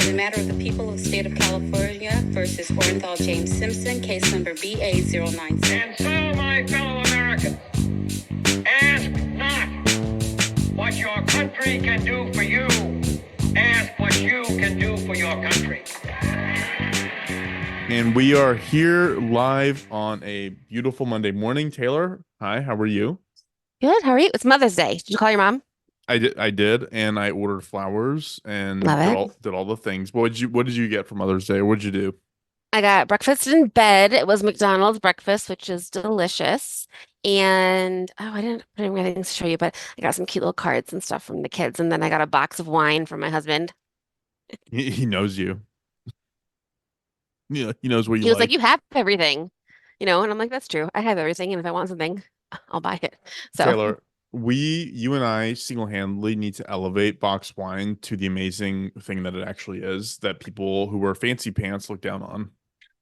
In the matter of the people of the state of California versus Orenthal James Simpson, case number BA096. And so, my fellow Americans, ask not what your country can do for you. Ask what you can do for your country. And we are here live on a beautiful Monday morning. Taylor, hi, how are you? Good. How are you? It's Mother's Day. Did you call your mom? I did, and I ordered flowers and Love did it. did all the things. What did you get for Mother's Day? Or what'd you do? I got breakfast in bed. It was McDonald's breakfast, which is delicious. And oh, I didn't put any things to show you, but I got some cute little cards and stuff from the kids. And then I got a box of wine from my husband. He knows you. Yeah, he knows what you He was like, like. "You have everything," and I'm like, "That's true. I have everything, and if I want something, I'll buy it." So Taylor, you and I single-handedly need to elevate box wine to the amazing thing that it actually is, that people who wear fancy pants look down on.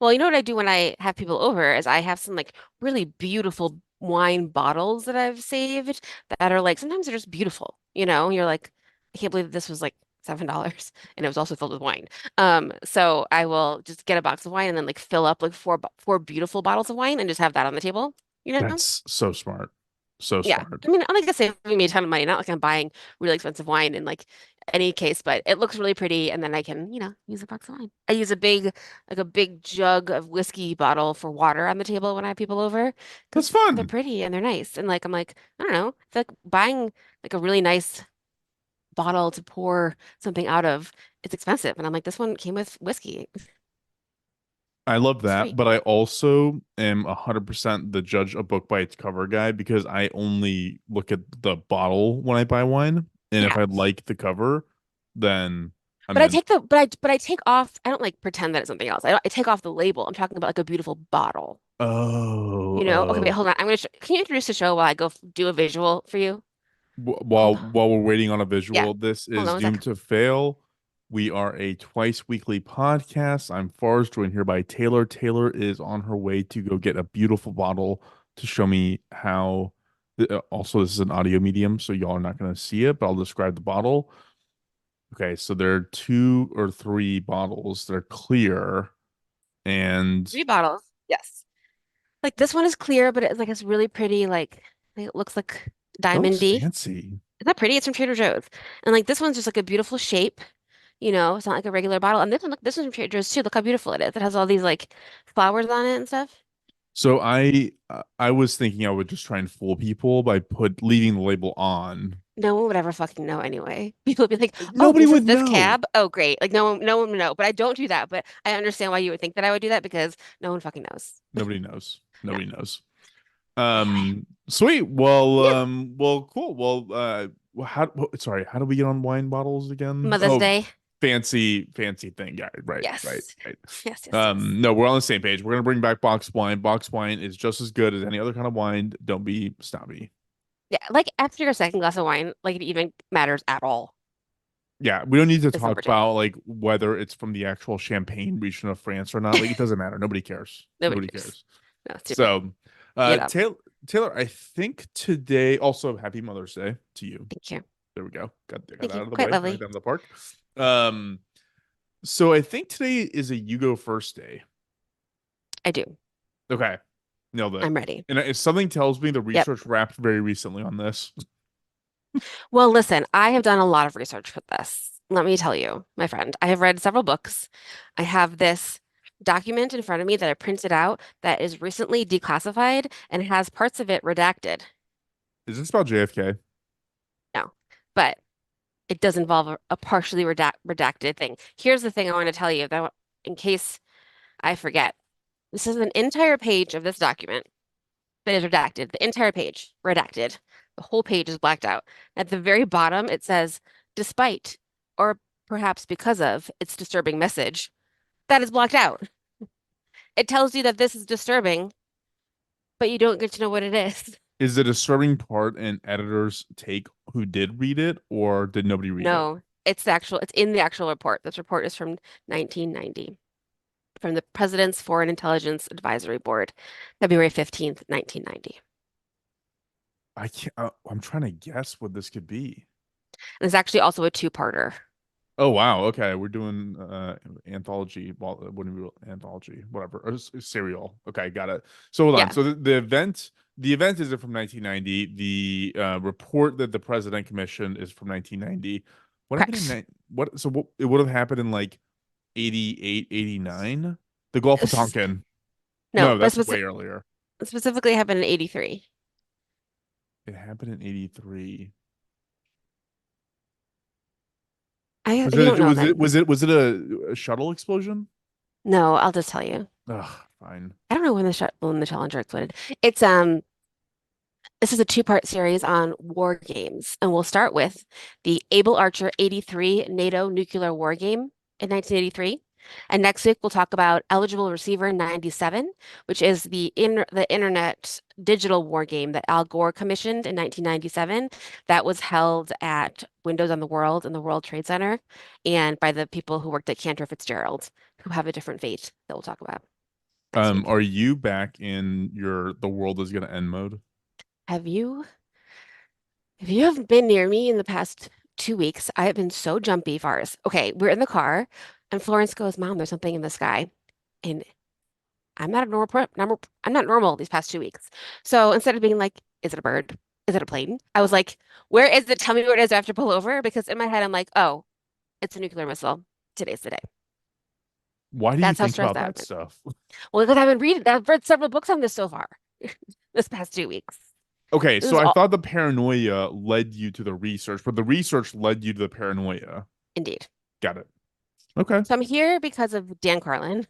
well, you know what I do when I have people over is I have some like really beautiful wine bottles that I've saved that are like sometimes they're just beautiful, and you're like, I can't believe this was like $7 and it was also filled with wine. So I will just get a box of wine and then like fill up like four beautiful bottles of wine and just have that on the table, you know? That's so smart. So Yeah. smart. I mean, I'm like saving me a ton of money, not like I'm buying really expensive wine in like any case, but it looks really pretty and then I can, use a box of wine. I use a big jug of whiskey bottle for water on the table when I have people over That's because they're fun. pretty and they're nice. And like I'm like, I don't know, I feel like buying like a really nice bottle to pour something out of, it's expensive. And I'm like, this one came with whiskey. I love It's that, free. but I also am 100% the judge a book by its cover guy because I only look at the bottle when I buy wine, and if Yeah. I like the cover, then I'm But I in. take I take off, I don't like pretend that it's something else. I take off the label. I'm talking about like a beautiful bottle. Oh, Okay, wait, oh. hold on. Can you introduce the show while I go do a visual for you? While Hold on. while we're waiting on a Yeah. visual, this Hold on is one doomed sec. to fail. We are a twice weekly podcast. I'm Fars, joined here by Taylor. Taylor is on her way to go get a beautiful bottle to show me how. Also, this is an audio medium, so y'all are not going to see it, but I'll describe the bottle. Okay, so there are two or three bottles that are clear, and 3 bottles. Yes. Like this one is clear, but it's really pretty, like, it looks like that looks diamondy. fancy. Is that pretty? It's from Trader Joe's. And like this one's just like a beautiful shape. It's not like a regular bottle. And this one's from Trader Joe's too. Look how beautiful it is. It has all these like flowers on it and stuff. So I was thinking I would just try and fool people by leaving the label on. No one would ever fucking know anyway. People would be like, "Oh, Nobody this is would this know. cab. Oh, great!" Like no one would know. But I don't do that. But I understand why you would think that I would do that because no one fucking knows. Nobody knows. No. Nobody knows. Anyway, Sweet. yeah. Well, cool. Sorry, how do we get on wine bottles again? Mother's Oh, Day. fancy thing. Yeah, right, right, Yes. right. Yes. Yes. Yes. No, we're on the same page. We're gonna bring back box wine. Box wine is just as good as any other kind of wine. Don't be snobby. Yeah. Like after your second glass of wine, like it even matters at all. Yeah, we don't need to It's talk number two. about like whether it's from the actual Champagne region of France or not. Like it doesn't matter. Nobody cares. Nobody Nobody cares. cares. No, it's too bad. So, Get up. Taylor, I think today also happy Mother's Day to you. Thank you. There we go. Got Thank that you. out of the Quite way. Right lovely. down the park. Um, so I think today is a you go first day. I do. Okay, nailed it. I'm ready. And if something tells me the Yep. research wrapped very recently on this, Well, listen, I have done a lot of research for this. Let me tell you, my friend, I have read several books. I have this document in front of me that I printed out that is recently declassified and has parts of it redacted. is this about JFK? No, but it does involve a partially redacted thing. Here's the thing I want to tell you that in case I forget. This is an entire page of this document that is redacted. The entire page redacted. The whole page is blacked out. At the very bottom, it says, despite or perhaps because of its disturbing message, that is blocked out. It tells you that this is disturbing, but you don't get to know what it is. Is the disturbing part an editor's take who did read it, or did nobody read it? No, it's in the actual report. This report is from 1990, from the President's Foreign Intelligence Advisory Board, February 15th, 1990. I can't. I'm trying to guess what this could be. And it's actually also a two-parter. Oh wow. Okay, we're doing anthology. Well, what do we anthology? Whatever. Or serial. Okay, got it. So hold on. Yeah, So the event is from 1990. The report that the president commissioned is from 1990. What happened in correct. what? So what? It would have happened in like 88, 89. The Gulf of S- Tonkin. No, No, but that's way earlier. specifically happened in 83. It happened in 83. I Was if you don't it know, was it then was it was it a shuttle explosion? no, I'll just tell you. Ugh, fine. I don't know when the Challenger exploded. It's This is a two-part series on war games, and we'll start with the Able Archer 83 NATO nuclear war game in 1983. And next week we'll talk about Eligible Receiver 97, which is the internet digital war game that Al Gore commissioned in 1997 that was held at Windows on the World in the World Trade Center and by the people who worked at Cantor Fitzgerald, who have a different fate that we'll talk about next week. Are you back in your the world is gonna end mode? Have you If you have been near me in the past 2 weeks, I have been so jumpy, Fars. Okay, we're in the car, and Florence goes, "Mom, there's something in the sky." And I'm not a I'm not normal these past 2 weeks. So instead of being like, "Is it a bird? Is it a plane?" I was like, "Where is it? Tell me where it is. I have to pull over." Because in my head, I'm like, "Oh, it's a nuclear missile. Today's the day." Why do you That's how think stressed about I've that been. stuff? Well, because I've read several books on this so far this past 2 weeks. Okay, This so is I all thought the paranoia led you to the research, but the research led you to the paranoia. indeed. Got it. Okay. So I'm here because of Dan Carlin.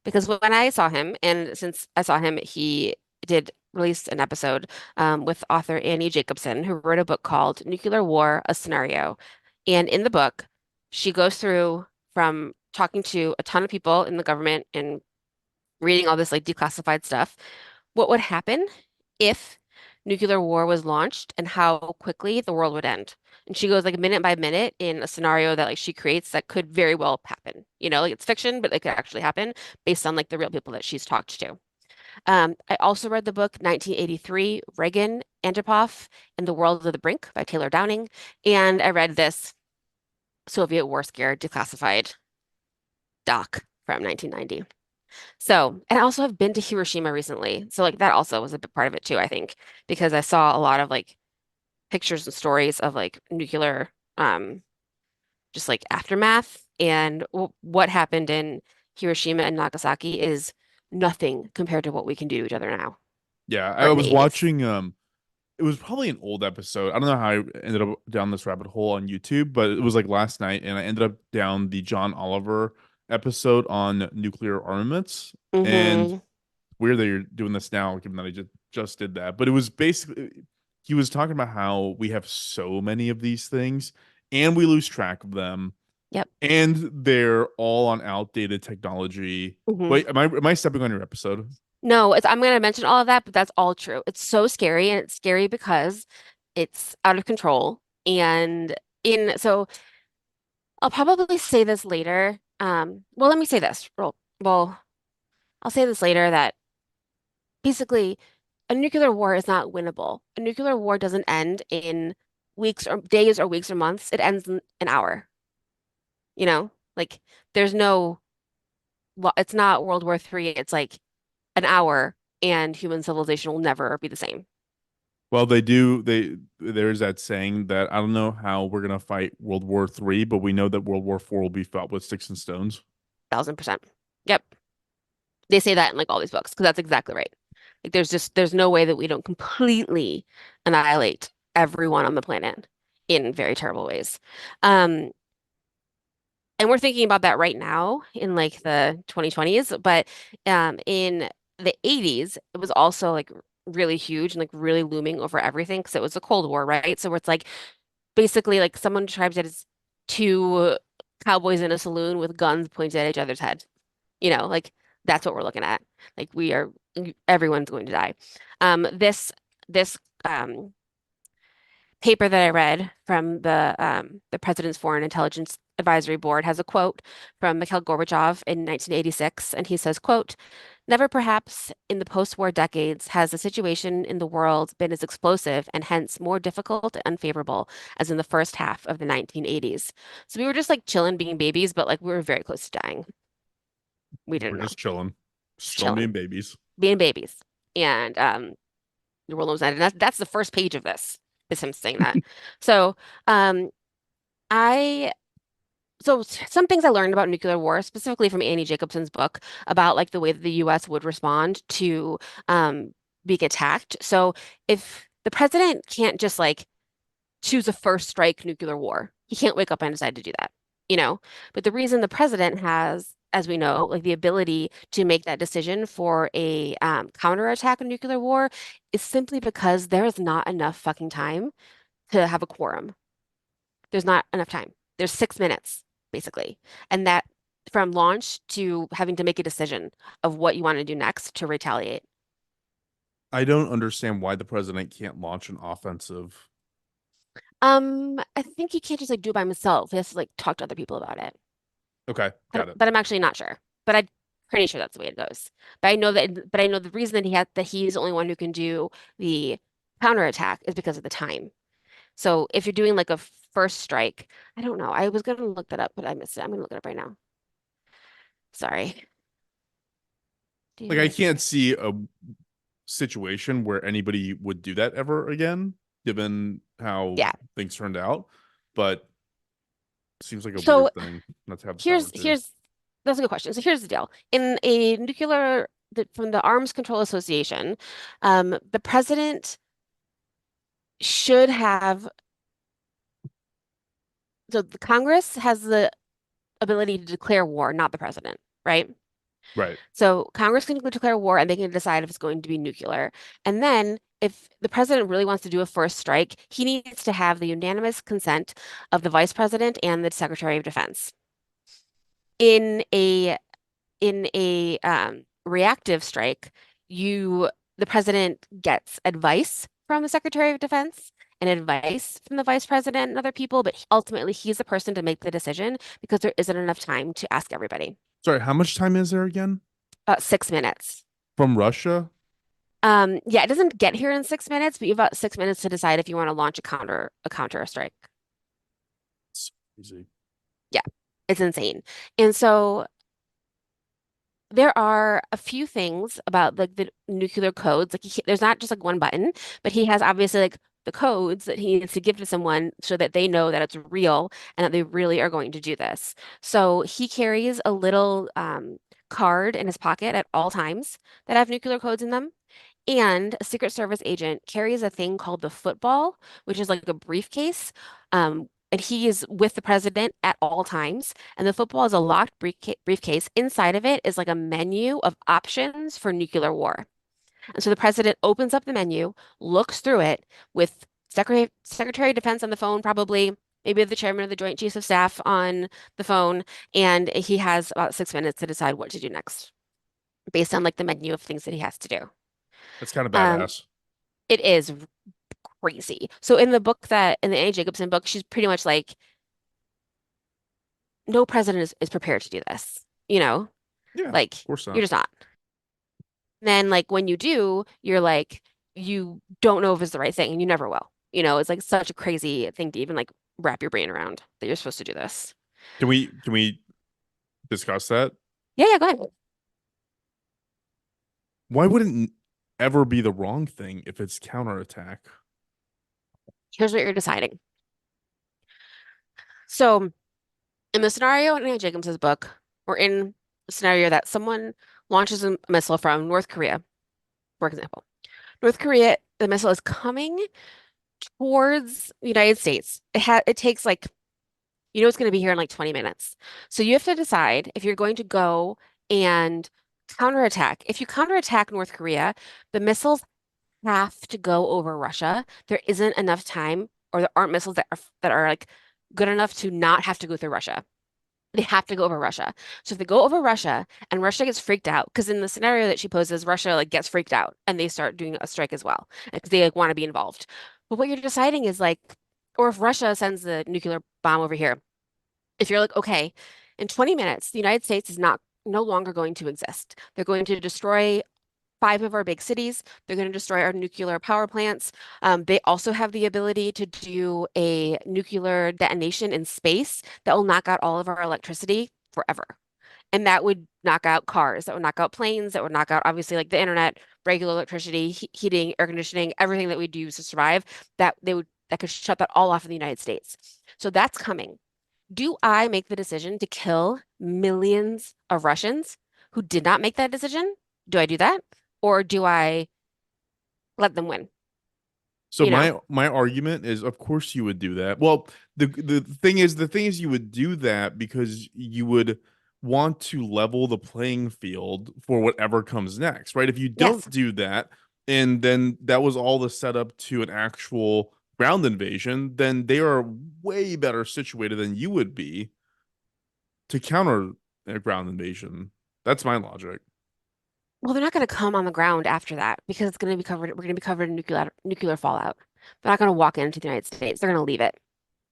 Because when I saw him, and since I saw him, he did release an episode with author Annie Jacobson, who wrote a book called Nuclear War, a Scenario. And in the book, she goes through from talking to a ton of people in the government and reading all this like declassified stuff, what would happen if nuclear war was launched and how quickly the world would end. And she goes like minute by minute in a scenario that like she creates that could very well happen. You know, like it's fiction, but it could actually happen based on like the real people that she's talked to. I also read the book 1983, Reagan, Antipov, and the World of the Brink by Taylor Downing. And I read this Soviet War Scared Declassified doc from 1990. So, and I also have been to Hiroshima recently. So like that also was a big part of it too, I think, because I saw a lot of like pictures and stories of like nuclear just like aftermath and w what happened in Hiroshima and Nagasaki is nothing compared to what we can do to each other now Yeah, or I in the was 80s. watching it was probably an old episode. I don't know how I ended up down this rabbit hole on YouTube, but it was like last night and I ended up down the John Oliver episode on nuclear armaments. And Hmm. weird that you're doing this now, given that I just did that. But it was basically he was talking about how we have so many of these things and we lose track of them Yep. and they're all on outdated technology. Hmm. Wait, am I stepping on your episode? No, I'm going to mention all of that, but that's all true. It's so scary, and it's scary because it's out of control. And in so I'll probably say this later. Well, let me say this. Well, I'll say this later that basically a nuclear war is not winnable. A nuclear war doesn't end in weeks or days or weeks or months. It ends in an hour. You know, like there's no, it's not World War III. It's like an hour and human civilization will never be the same. Well, there's that saying that I don't know how we're gonna fight World War III, but we know that World War IV will be fought with sticks and stones. 1000%. Yep. They say that in like all these books because that's exactly right. Like there's no way that we don't completely annihilate everyone on the planet in very terrible ways. Um, and we're thinking about that right now in like the 2020s, but in the 80s, it was also like really huge and like really looming over everything because it was the Cold War, right? So where it's like basically like someone describes it as two cowboys in a saloon with guns pointed at each other's head. You know, like that's what we're looking at. Like everyone's going to die. This paper that I read from the President's Foreign Intelligence Advisory Board has a quote from Mikhail Gorbachev in 1986, and he says, quote, Never perhaps in the post-war decades has the situation in the world been as explosive and hence more difficult and unfavorable as in the first half of the 1980s. So we were just like chilling being babies, but like we were very close to dying. We We're didn't know. just chilling, Just still being chilling, babies. being babies. And the world was ended. That's the first page of this, is him saying that. So um I some things I learned about nuclear war, specifically from Annie Jacobsen's book, about like the way that the US would respond to um, being attacked. So if the president can't just like choose a first strike nuclear war, he can't wake up and decide to do that, you know? But the reason the president has, as we know, like the ability to make that decision for a counterattack in nuclear war is simply because there is not enough fucking time to have a quorum. There's not enough time. There's 6 minutes, basically. And that from launch to having to make a decision of what you want to do next to retaliate. I don't understand why the president can't launch an offensive. I think he can't just like do it by himself. He has to like talk to other people about it. Okay, got it. But I'm actually not sure. But I'm pretty sure that's the way it goes. But I know the reason that he's the only one who can do the counterattack is because of the time. So if you're doing like a first strike, I don't know. I was gonna look that up, but I missed it. I'm gonna look it up right now. Sorry. Like I Do can't see a situation where anybody would do that ever again, given how Yeah. things turned out. But it seems like a So weird thing not to have the power to. here's that's a good question. So here's the deal. In a from the Arms Control Association, the president should have so the Congress has the ability to declare war, not the president, right? Right. So Congress can declare war and they can decide if it's going to be nuclear. And then if the president really wants to do a first strike, he needs to have the unanimous consent of the vice president and the Secretary of Defense. In a reactive strike, the president gets advice from the Secretary of Defense and advice from the vice president and other people, but ultimately he's the person to make the decision because there isn't enough time to ask everybody. Sorry, how much time is there again? About 6 minutes. From Russia? Yeah, it doesn't get here in 6 minutes, but you have about 6 minutes to decide if you want to launch a counter strike. It's easy. Yeah, it's insane. And so there are a few things about like the nuclear codes. Like there's not just like one button, but he has obviously like the codes that he needs to give to someone so that they know that it's real and that they really are going to do this. So he carries a little card in his pocket at all times that have nuclear codes in them. And a Secret Service agent carries a thing called the football, which is like a briefcase. And he is with the president at all times. And the football is a locked briefcase. Inside of it is like a menu of options for nuclear war. And so the president opens up the menu, looks through it with Secretary of Defense on the phone, probably, maybe the chairman of the Joint Chiefs of Staff on the phone, and he has about 6 minutes to decide what to do next, based on like the menu of things that he has to do. That's kind of Um, badass. it is crazy. So in the Annie Jacobsen book, she's pretty much like, no president is prepared to do this, you know? Yeah, of Like, course you're not. just not. And then like when you do, you're like, you don't know if it's the right thing and you never will. You know, it's like such a crazy thing to even like wrap your brain around that you're supposed to do this. Can we discuss that? Yeah, go ahead. Why wouldn't ever be the wrong thing if it's counterattack? Here's what you're deciding. So in the scenario in Anne Jacobs's book, or in a scenario that someone launches a missile from North Korea, for example. North Korea, the missile is coming towards the United States. It takes like, it's going to be here in like 20 minutes. So you have to decide if you're going to go and counterattack. If you counterattack North Korea, the missiles have to go over Russia. There isn't enough time, or there aren't missiles that are like good enough to not have to go through Russia. They have to go over Russia. So if they go over Russia and Russia gets freaked out, because in the scenario that she poses, Russia like gets freaked out and they start doing a strike as well because they like want to be involved. But what you're deciding is like, or if Russia sends the nuclear bomb over here, if you're like, okay, in 20 minutes, the United States is not no longer going to exist. They're going to destroy five of our big cities. They're going to destroy our nuclear power plants. They also have the ability to do a nuclear detonation in space that will knock out all of our electricity forever. And that would knock out cars, that would knock out planes, that would knock out obviously like the internet, regular electricity, heating, air conditioning, everything that we do to survive, that could shut that all off in the United States. So that's coming. Do I make the decision to kill millions of Russians who did not make that decision? Do I do that? Or do I let them win? So You know? my argument is, of course you would do that. Well, the thing is you would do that because you would want to level the playing field for whatever comes next, right? If you Yes. don't do that, and then that was all the setup to an actual ground invasion, then they are way better situated than you would be to counter a ground invasion. That's my logic. Well, they're not going to come on the ground after that because it's going to be covered. We're going to be covered in nuclear fallout. They're not going to walk into the United States. They're going to leave it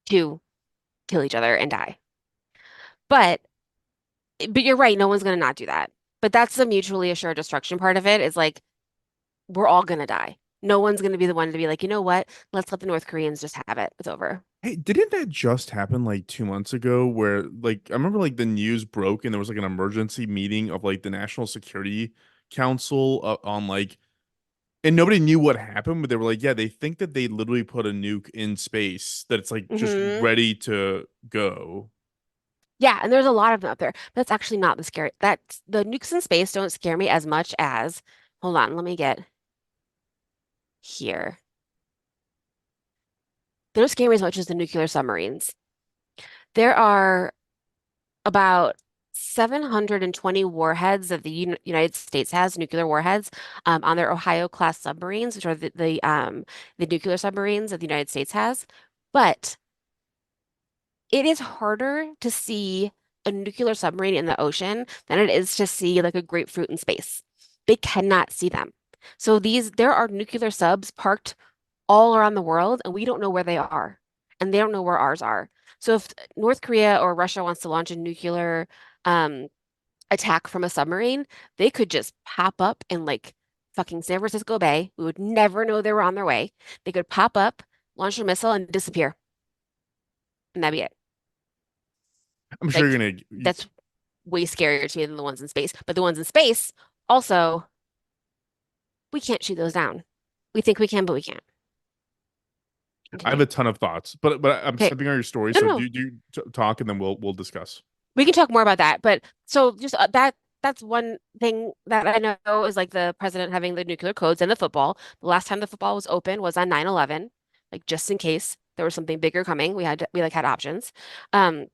to kill each other and die. But but you're right. No one's going to not do that. But that's the mutually assured destruction part of it is like we're all going to die. No one's going to be the one to be like, you know what? Let's let the North Koreans just have it. It's over. Hey, didn't that just happen like 2 months ago where like I remember like the news broke and there was like an emergency meeting of like the National Security Council on like and nobody knew what happened, but they were like, yeah, they think that they literally put a nuke in space that it's like just Hmm. ready to go. Yeah, and there's a lot of them up there. But that's actually not the scary. That's the nukes in space don't scare me as much as, hold on, let me get here. They don't scare me as much as the nuclear submarines. There are about 720 warheads that the United States has, nuclear warheads, on their Ohio class submarines, which are the nuclear submarines that the United States has. But it is harder to see a nuclear submarine in the ocean than it is to see like a grapefruit in space. They cannot see them. So there are nuclear subs parked all around the world, and we don't know where they are, and they don't know where ours are. So if North Korea or Russia wants to launch a nuclear um, attack from a submarine, they could just pop up in like fucking San Francisco Bay. We would never know they were on their way. They could pop up, launch a missile, and disappear, and that'd be it. I'm sure Like you're gonna that's way scarier to me than the ones in space. But the ones in space, also, we can't shoot those down. We think we can, but we can't. I have Continue. a ton of thoughts, but I'm Okay. stepping on your story, No, so no, do talk and then we'll discuss. we can talk more about that. But so just that's one thing that I know is like the president having the nuclear codes and the football. The last time the football was open was on 9/11, like just in case there was something bigger coming. We like had options. Um,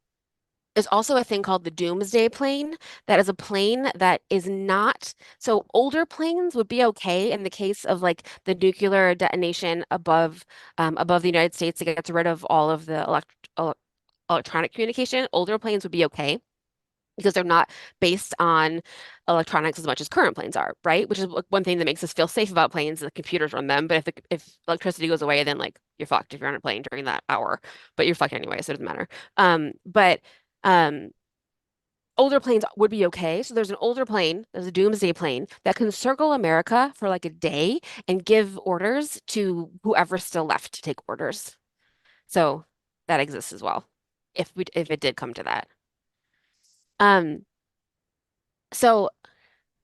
There's also a thing called the Doomsday plane. That is a plane that is not, so older planes would be okay in the case of like the nuclear detonation above the United States. It gets rid of all of the electronic communication. Older planes would be okay because they're not based on electronics as much as current planes are, right? Which is one thing that makes us feel safe about planes. The computers run them, but if electricity goes away, then like you're fucked if you're on a plane during that hour. But you're fucked anyway, so it doesn't matter. But um, older planes would be okay. So there's an older plane, there's a doomsday plane that can circle America for like a day and give orders to whoever's still left to take orders. So that exists as well, if it did come to that. Um, so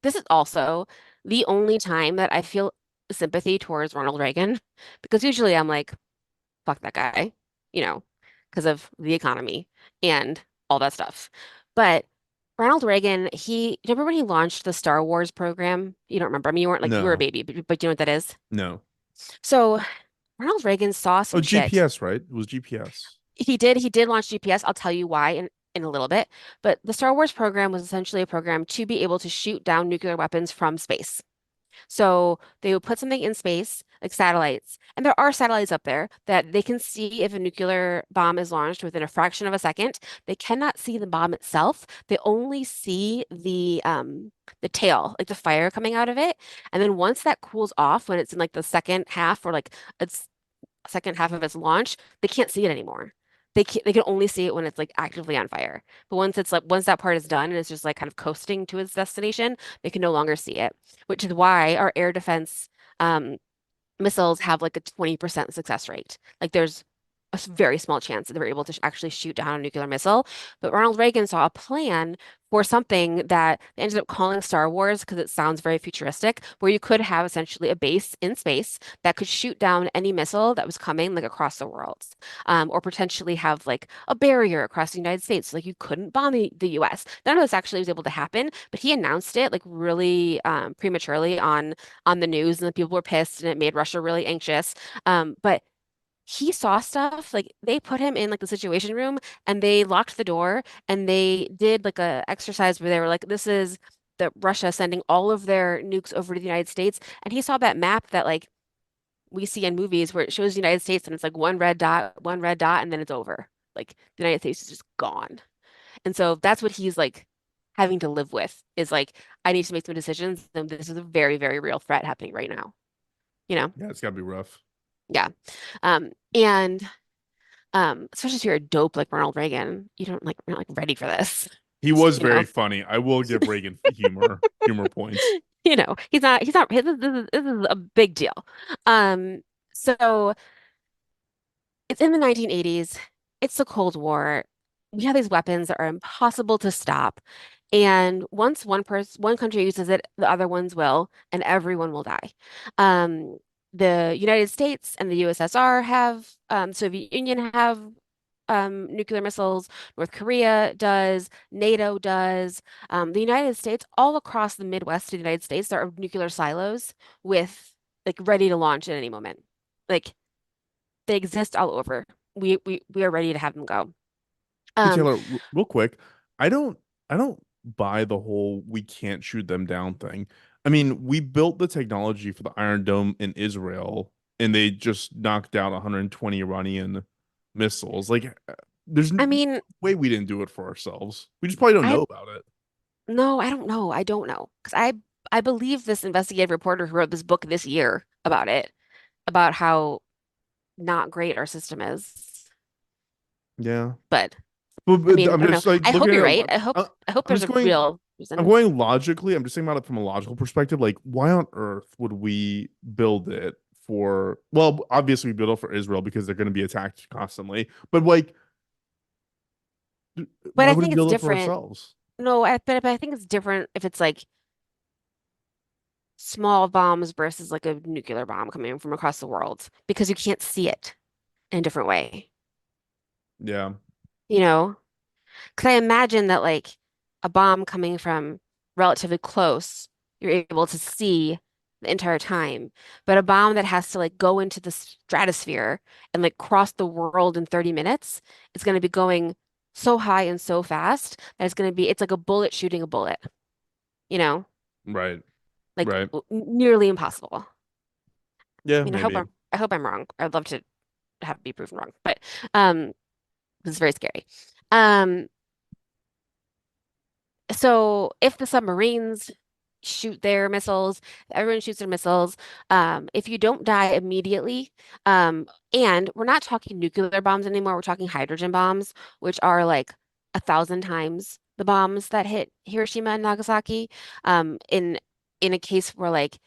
this is also the only time that I feel sympathy towards Ronald Reagan because usually I'm like, fuck that guy, you know, because of the economy and all that stuff. But Ronald Reagan, remember when he launched the Star Wars program? You don't remember. I mean, you weren't like, you were a No, baby, but you know what that is? no. So Ronald Reagan saw Oh, some shit. GPS, right? It was GPS. He did launch GPS. I'll tell you why in a little bit. But the Star Wars program was essentially a program to be able to shoot down nuclear weapons from space. So they would put something in space, like satellites, and there are satellites up there that they can see if a nuclear bomb is launched within a fraction of a second. They cannot see the bomb itself. They only see the tail, like the fire coming out of it. And then once that cools off, when it's in like the second half or like its second half of its launch, they can't see it anymore they can only see it when it's like actively on fire. But once that part is done and it's just like kind of coasting to its destination, they can no longer see it, which is why our air defense um, missiles have like a 20% success rate. Like there's a very small chance that they're able to actually shoot down a nuclear missile. But Ronald Reagan saw a plan for something that they ended up calling Star Wars because it sounds very futuristic, where you could have essentially a base in space that could shoot down any missile that was coming like across the world, or potentially have like a barrier across the United States. Like you couldn't bomb the US. None of this actually was able to happen, but he announced it like really prematurely on the news, and the people were pissed, and it made Russia really anxious. But he saw stuff like they put him in like the situation room and they locked the door and they did like a exercise where they were like, this is the Russia sending all of their nukes over to the United States. And he saw that map that like we see in movies where it shows the United States and it's like one red dot, and then it's over. Like the United States is just gone. And so that's what he's like having to live with is like, I need to make some decisions. And this is a very, very real threat happening right now, you know? Yeah, it's got to be rough. Yeah. And especially if you're a dope like Ronald Reagan, you're not like ready for this, He was you know. very funny. I will give Reagan humor points. He's not this is a big deal. So it's in the 1980s. It's the Cold War. We have these weapons that are impossible to stop. And once one country uses it, the other ones will, and everyone will die. The United States and the USSR have, Soviet Union have nuclear missiles. North Korea does. NATO does. The United States, all across the Midwest of the United States, there are nuclear silos with like ready to launch at any moment. Like they exist all over. We are ready to have them go. Hey Um, Taylor, real quick, I don't buy the whole we can't shoot them down thing. I mean, we built the technology for the Iron Dome in Israel, and they just knocked down 120 Iranian missiles. Like, there's I no mean, way we didn't do it for ourselves. We just probably don't I know about it. no, I don't know. I don't know because I believe this investigative reporter who wrote this book this year about it, about how not great our system is. Yeah, But I but mean, I'm I don't know. just like I hope looking at you're it. right. I hope I'm there's just a going. real I'm reason. going logically. I'm just thinking about it from a logical perspective. Like, why on earth would we build it for? Well, obviously, we build it for Israel because they're going to be attacked constantly. But like, But why I would we think it's build it for different. ourselves? No, but I think it's different if it's like small bombs versus like a nuclear bomb coming from across the world because you can't see it in a different way. Yeah, You know? Because I imagine that like a bomb coming from relatively close, you're able to see the entire time. But a bomb that has to like go into the stratosphere and like cross the world in 30 minutes, it's going to be going so high and so fast that it's like a bullet shooting a bullet, you know? right, Like right. nearly impossible. Yeah, I mean, maybe. I hope I'm wrong. I'd love to have it be proven wrong, but um, it's very scary. Um, So if the submarines shoot their missiles, everyone shoots their missiles. If you don't die immediately, and we're not talking nuclear bombs anymore, we're talking hydrogen bombs, which are like 1,000 times the bombs that hit Hiroshima and Nagasaki. In a case where like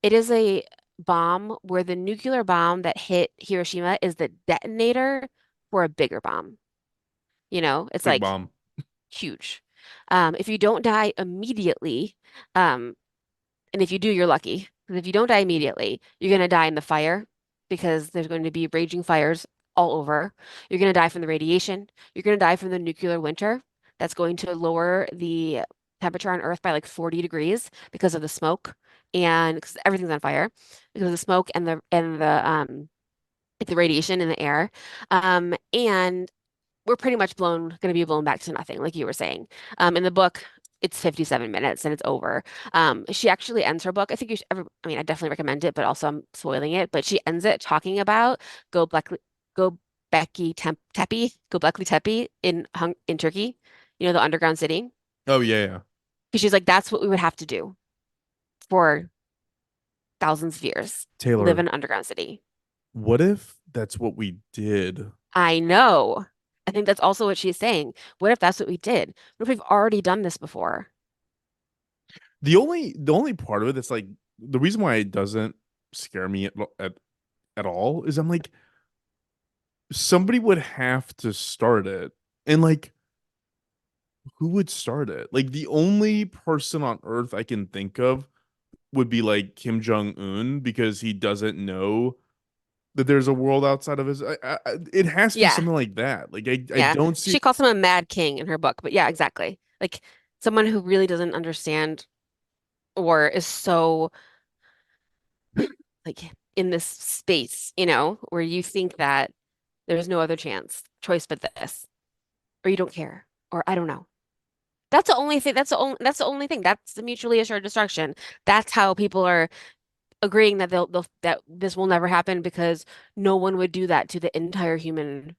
it is a bomb where the nuclear bomb that hit Hiroshima is the detonator for a bigger bomb. It's Big like bomb. huge. If you don't die immediately, um, and if you do, you're lucky. Because if you don't die immediately, you're going to die in the fire because there's going to be raging fires all over. You're going to die from the radiation. You're going to die from the nuclear winter. That's going to lower the temperature on Earth by like 40 degrees because of the smoke and because everything's on fire because of the smoke and the radiation in the air. And we're pretty much going to be blown back to nothing, like you were saying. In the book, it's 57 minutes and it's over. She actually ends her book. I think I mean, I definitely recommend it, but also I'm spoiling it. But she ends it talking about go Blackly, go go Blackly Tepe in Turkey, the underground city. Oh yeah, yeah. Because she's like, that's what we would have to do for thousands of years, live Taylor, in an underground city. what if that's what we did? I know. I think that's also what she's saying. What if that's what we did? What if we've already done this before? The only part of it that's like the reason why it doesn't scare me at all is I'm like somebody would have to start it. And like who would start it? Like the only person on earth I can think of would be like Kim Jong Un because he doesn't know that there's a world outside of his. It has to be Yeah. something like that. Like I Yeah. don't see. She calls him a mad king in her book, but yeah, exactly. Like someone who really doesn't understand or is so like in this space, where you think that there's no other choice but this, or you don't care, or I don't know. That's the only thing. That's the only thing. That's the mutually assured destruction. That's how people are agreeing that that this will never happen because no one would do that to the entire human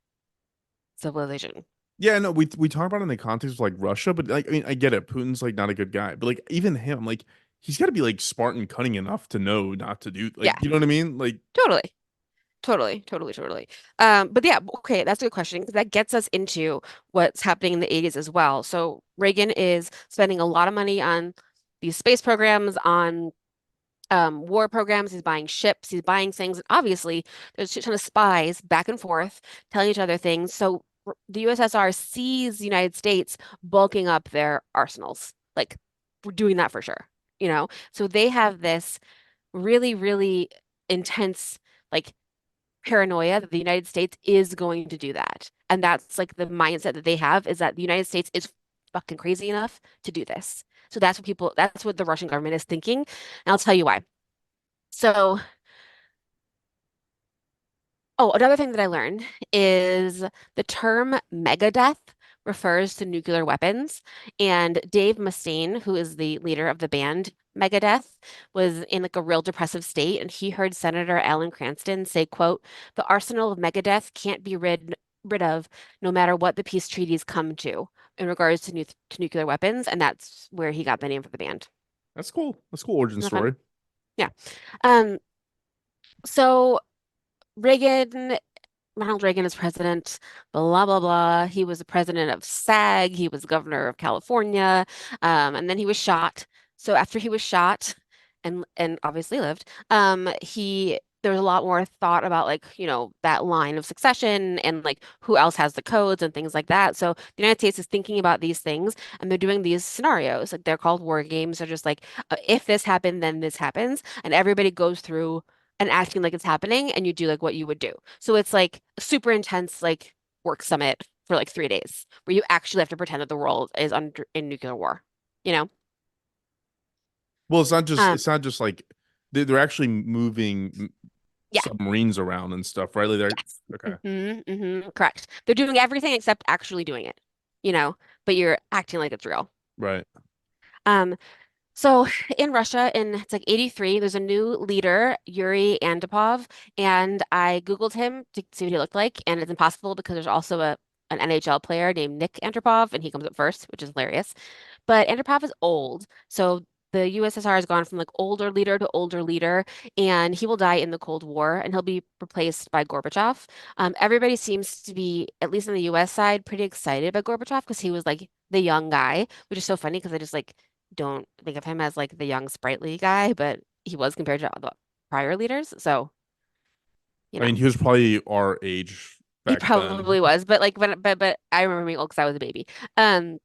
civilization. Yeah, no, we talk about it in the context of like Russia, but like I mean, I get it. Putin's like not a good guy, but like even him, like he's got to be like smart and cunning enough to know not to do Yeah, like you know what I mean? Like totally. Totally, totally, totally. But yeah, okay, that's a good question because that gets us into what's happening in the 80s as well. So Reagan is spending a lot of money on these space programs, on war programs. He's buying ships, he's buying things. And obviously, there's a shit ton of spies back and forth telling each other things. So the USSR sees the United States bulking up their arsenals. Like, we're doing that for sure, So they have this really, really intense, like, paranoia that the United States is going to do that. And that's like the mindset that they have is that the United States is fucking crazy enough to do this. So that's what the Russian government is thinking. And I'll tell you why. So, oh, another thing that I learned is the term megadeath refers to nuclear weapons. And Dave Mustaine, who is the leader of the band Megadeth, was in like a real depressive state, and he heard Senator Alan Cranston say, quote, "The arsenal of Megadeth can't be rid of no matter what the peace treaties come to in regards to, to nuclear weapons." And that's where he got the name for the band. that's cool. That's a cool origin Isn't that fun? story. Yeah. Um, so Reagan Ronald Reagan is president, blah, blah, blah. He was the president of SAG. He was governor of California. And then he was shot. So after he was shot and obviously lived, there was a lot more thought about like, that line of succession and like who else has the codes and things like that. So the United States is thinking about these things and they're doing these scenarios. Like they're called war games. They're just like, if this happened, then this happens. And everybody goes through and acting like it's happening and you do like what you would do. So it's like a super intense like work summit for like 3 days where you actually have to pretend that the world is under in nuclear war, you know? Well, Um, it's not just like they're actually moving yeah, submarines around and stuff, right? Like they're yes. okay, Correct. They're doing everything except actually doing it, but you're acting like it's real. right. Um, So in Russia, in it's like 83, there's a new leader, Yuri Andropov, and I Googled him to see what he looked like, and it's impossible because there's also an NHL player named Nick Andropov, and he comes up first, which is hilarious. But Andropov is old, so the USSR has gone from like older leader to older leader, and he will die in the Cold War, and he'll be replaced by Gorbachev. Everybody seems to be, at least on the US side, pretty excited about Gorbachev because he was like the young guy, which is so funny because I just like don't think of him as like the young sprightly guy, but he was compared to the prior leaders. So, you I mean, know, he was probably our age he back then. probably was, but like, but I remember being old because I was a baby. Um,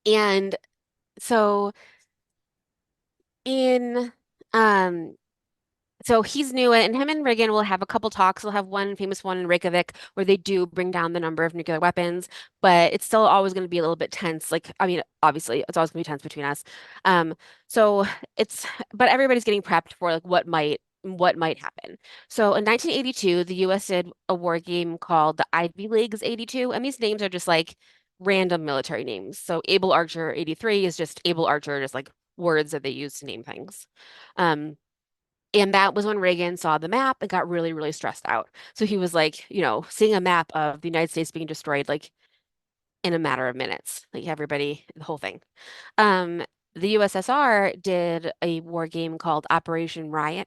and so in, um, So he's new, and him and Reagan will have a couple talks. They'll have one famous one in Reykjavik where they do bring down the number of nuclear weapons, but it's still always going to be a little bit tense. Like, I mean, obviously, it's always going to be tense between us. Um, so but everybody's getting prepped for like what might happen. So in 1982, the U.S. did a war game called the Ivy Leagues 82, and these names are just like random military names. So Able Archer 83 is just Able Archer, just like words that they use to name things. Um, and that was when Reagan saw the map and got really, really stressed out. So he was like, seeing a map of the United States being destroyed like in a matter of minutes, like everybody, the whole thing. Um, the USSR did a war game called Operation Ryan,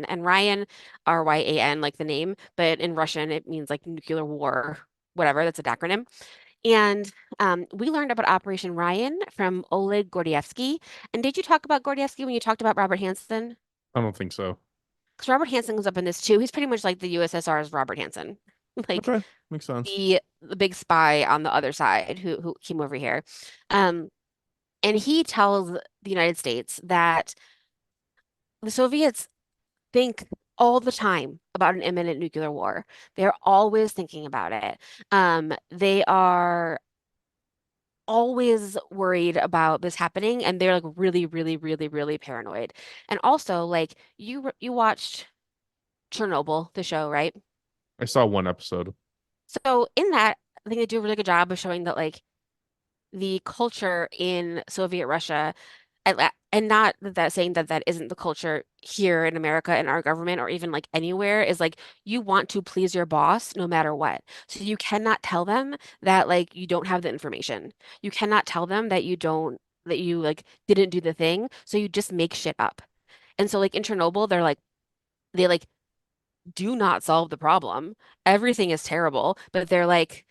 and Ryan, Ryan, like the name, but in Russian it means like nuclear war whatever, that's an acronym. And we learned about Operation Ryan from Oleg Gordievsky. And did you talk about Gordievsky when you talked about Robert Hansen? I don't think so. Because Robert Hansen was up in this too. He's pretty much like the USSR's Robert Hansen, like Okay, makes sense. the big spy on the other side who came over here. Um, and he tells the United States that the Soviets think all the time about an imminent nuclear war. They're always thinking about it. They are always worried about this happening, and they're like really, really, really, really paranoid. And also, like you watched Chernobyl, the show, right? I saw one episode. So in that, I think they do a really good job of showing that like the culture in Soviet Russia, and not that saying that that isn't the culture here in America in our government or even like anywhere, is like you want to please your boss no matter what. So you cannot tell them that like you don't have the information. You cannot tell them that you like didn't do the thing. So you just make shit up. And so like in Chernobyl, they like do not solve the problem. Everything is terrible, but they're like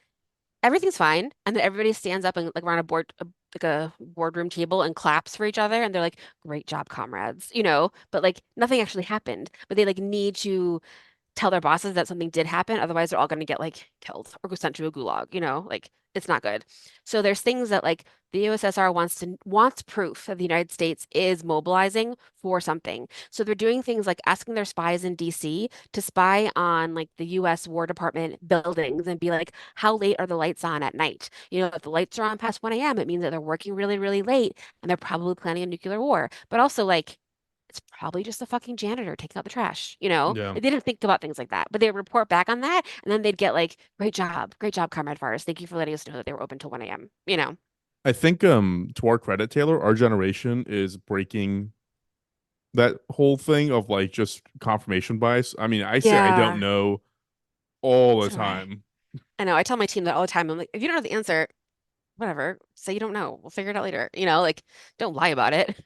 everything's fine. And then everybody stands up and like around like a boardroom table and claps for each other. And they're like, great job, comrades, but like nothing actually happened. But they like need to tell their bosses that something did happen. Otherwise, they're all going to get like killed or go sent to a gulag, like it's not good. So there's things that like the USSR wants proof that the United States is mobilizing for something. So they're doing things like asking their spies in DC to spy on like the US War Department buildings and be like, how late are the lights on at night? If the lights are on past 1 a.m., it means that they're working really, really late and they're probably planning a nuclear war. But also like it's probably just a fucking janitor taking out the trash, Yeah. They didn't think about things like that, but they would report back on that, and then they'd get like, great job, Comrade Fars. Thank you for letting us know that they were open till 1 a.m. I think to our credit, Taylor, our generation is breaking that whole thing of like just confirmation bias. I mean, I say I don't Yeah, know all the so time. I know. I tell my team that all the time. I'm like, if you don't know the answer, whatever, say you don't know. We'll figure it out later. Like, don't lie about it.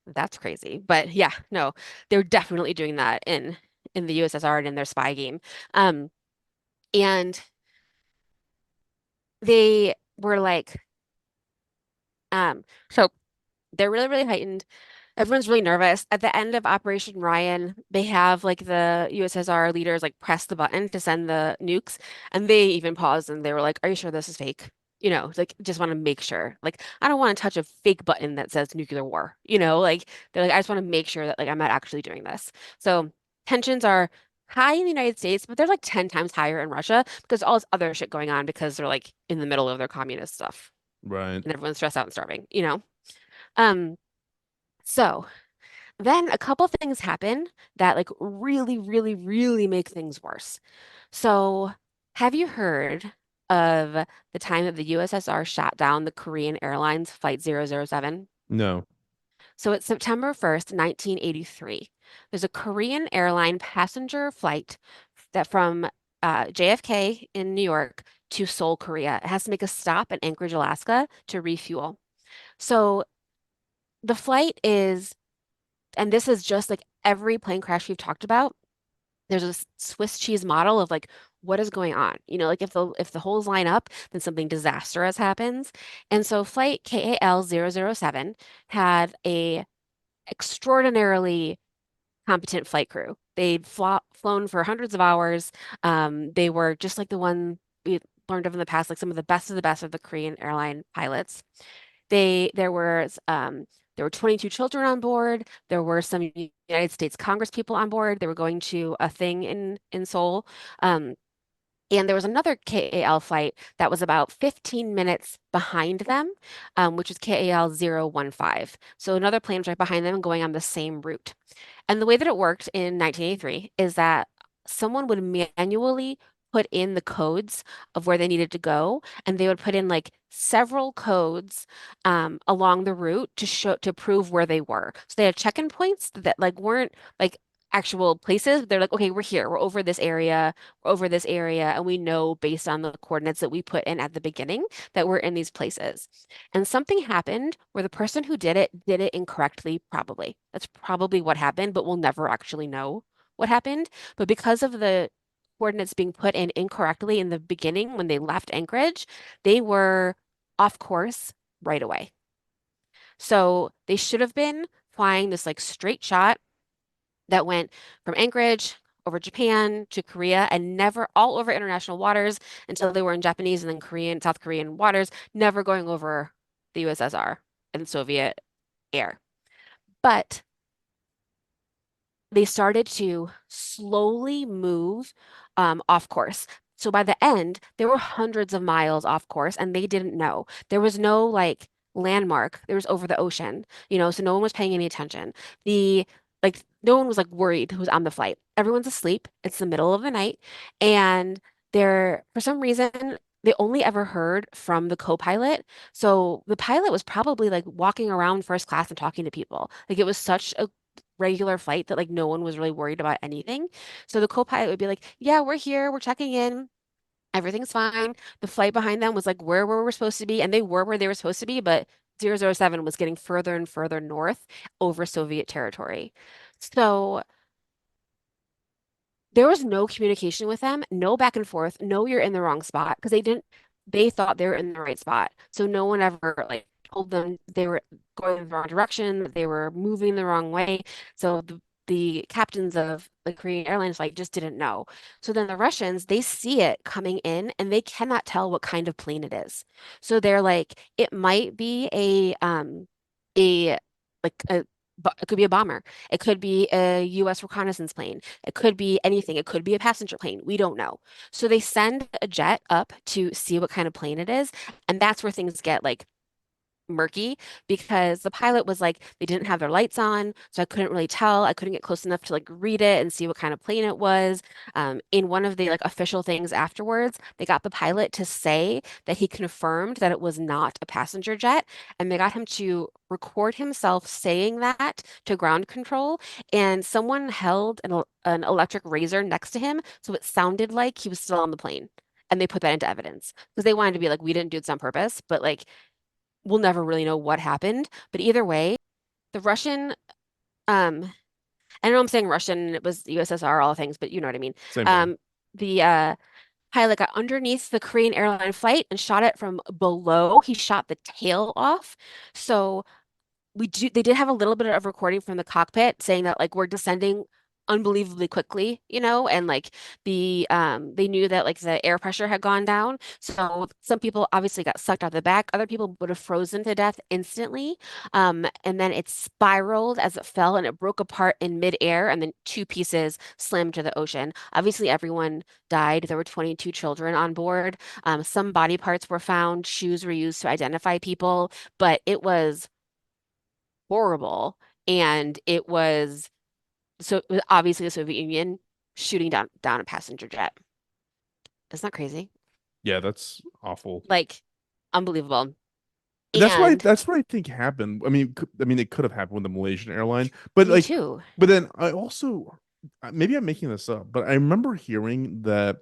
That's crazy. But yeah, no, they're definitely doing that in the USSR and in their spy game. Um, and they were like, so they're really, really heightened. Everyone's really nervous. At the end of Operation Ryan, they have like the USSR leaders like press the button to send the nukes, and they even paused and they were like, "Are you sure this is fake?" Like just want to make sure. Like I don't want to touch a fake button that says nuclear war. Like they're like, I just want to make sure that like I'm not actually doing this. So tensions are high in the United States, but they're like 10 times higher in Russia because all this other shit going on because they're like in the middle of their communist stuff Right. and everyone's stressed out and starving. Um, so then a couple things happen that like really, really, really make things worse. So have you heard of the time that the USSR shot down the Korean Airlines Flight 007? No. So it's September 1st, 1983. There's a Korean airline passenger flight that from JFK in New York to Seoul, Korea. It has to make a stop in Anchorage, Alaska to refuel. So the flight is, and this is just like every plane crash we've talked about, there's a Swiss cheese model of like what is going on. Like if the holes line up, then something disastrous happens. And so flight KAL 007 had a extraordinarily competent flight crew. They'd flown for hundreds of hours. They were just like the one we learned of in the past, like some of the best of the Korean airline pilots. They there were 22 children on board. There were some United States Congress people on board. They were going to a thing in Seoul. Um, and there was another KAL flight that was about 15 minutes behind them, which is KAL 015. So another plane was right behind them going on the same route. And the way that it worked in 1983 is that someone would manually put in the codes of where they needed to go, and they would put in like several codes along the route to prove where they were. So they had check-in points that like weren't like actual places. They're like, okay, we're here, we're over this area, and we know based on the coordinates that we put in at the beginning that we're in these places. And something happened where the person who did it incorrectly, probably. That's probably what happened, but we'll never actually know what happened. But because of the coordinates being put in incorrectly in the beginning when they left Anchorage, they were off course right away. So they should have been flying this like straight shot that went from Anchorage over Japan to Korea and never all over international waters until they were in Japanese and then Korean, South Korean waters, never going over the USSR and Soviet air. But they started to slowly move off course. So by the end, there were hundreds of miles off course and they didn't know. There was no like landmark. There was over the ocean, so no one was paying any attention. No one was like worried who's on the flight. Everyone's asleep. It's the middle of the night. And for some reason, they only ever heard from the co-pilot. So the pilot was probably like walking around first class and talking to people. Like it was such a regular flight that like no one was really worried about anything. So the co-pilot would be like, "Yeah, we're here. We're checking in. Everything's fine." The flight behind them was like where we were supposed to be, and they were where they were supposed to be, but 007 was getting further and further north over Soviet territory. So there was no communication with them, no back and forth, no you're in the wrong spot because they thought they were in the right spot. So no one ever like told them they were going in the wrong direction, that they were moving the wrong way. So the captains of the Korean Airlines flight just didn't know. So then the Russians, they see it coming in and they cannot tell what kind of plane it is. So they're like, it might be a like a it could be a bomber. It could be a U.S. reconnaissance plane. It could be anything. It could be a passenger plane. We don't know. So they send a jet up to see what kind of plane it is. And that's where things get like murky because the pilot was like, they didn't have their lights on, so I couldn't really tell. I couldn't get close enough to like read it and see what kind of plane it was. In one of the like official things afterwards, they got the pilot to say that he confirmed that it was not a passenger jet, and they got him to record himself saying that to ground control, and someone held an electric razor next to him, so it sounded like he was still on the plane. And they put that into evidence because they wanted to be like, we didn't do this on purpose, but like we'll never really know what happened. But either way, the Russian, I know I'm saying Russian, it was USSR, all things, but you know what I mean. Same thing. Um, the pilot got underneath the Korean airline flight and shot it from below. He shot the tail off. So they did have a little bit of recording from the cockpit saying that like we're descending unbelievably quickly, and like they knew that like the air pressure had gone down. So some people obviously got sucked out the back. Other people would have frozen to death instantly. And then it spiraled as it fell and it broke apart in midair and then two pieces slammed to the ocean. Obviously everyone died. There were 22 children on board. Some body parts were found, shoes were used to identify people, but it was horrible. And it was obviously the Soviet Union shooting down a passenger jet. Isn't that crazy? Yeah, that's awful. Like unbelievable. That's what And that's what I think happened. I mean, it could have happened with the Malaysian airline, but me like, too. but then I also maybe I'm making this up, but I remember hearing that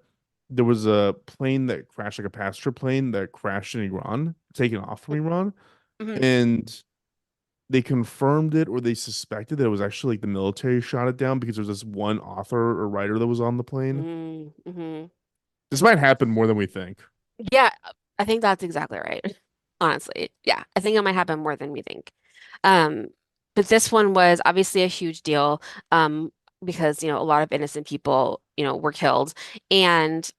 there was a plane that crashed, like a passenger plane that crashed in Iran, taken off from Iran, Hmm. and they confirmed it or they suspected that it was actually like the military shot it down because there was this one author or writer that was on the plane. Mm-hmm. This might happen more than we think. Yeah, I think that's exactly right. Honestly. Yeah, I think it might happen more than we think. Um, but this one was obviously a huge deal, because, a lot of innocent people, were killed. And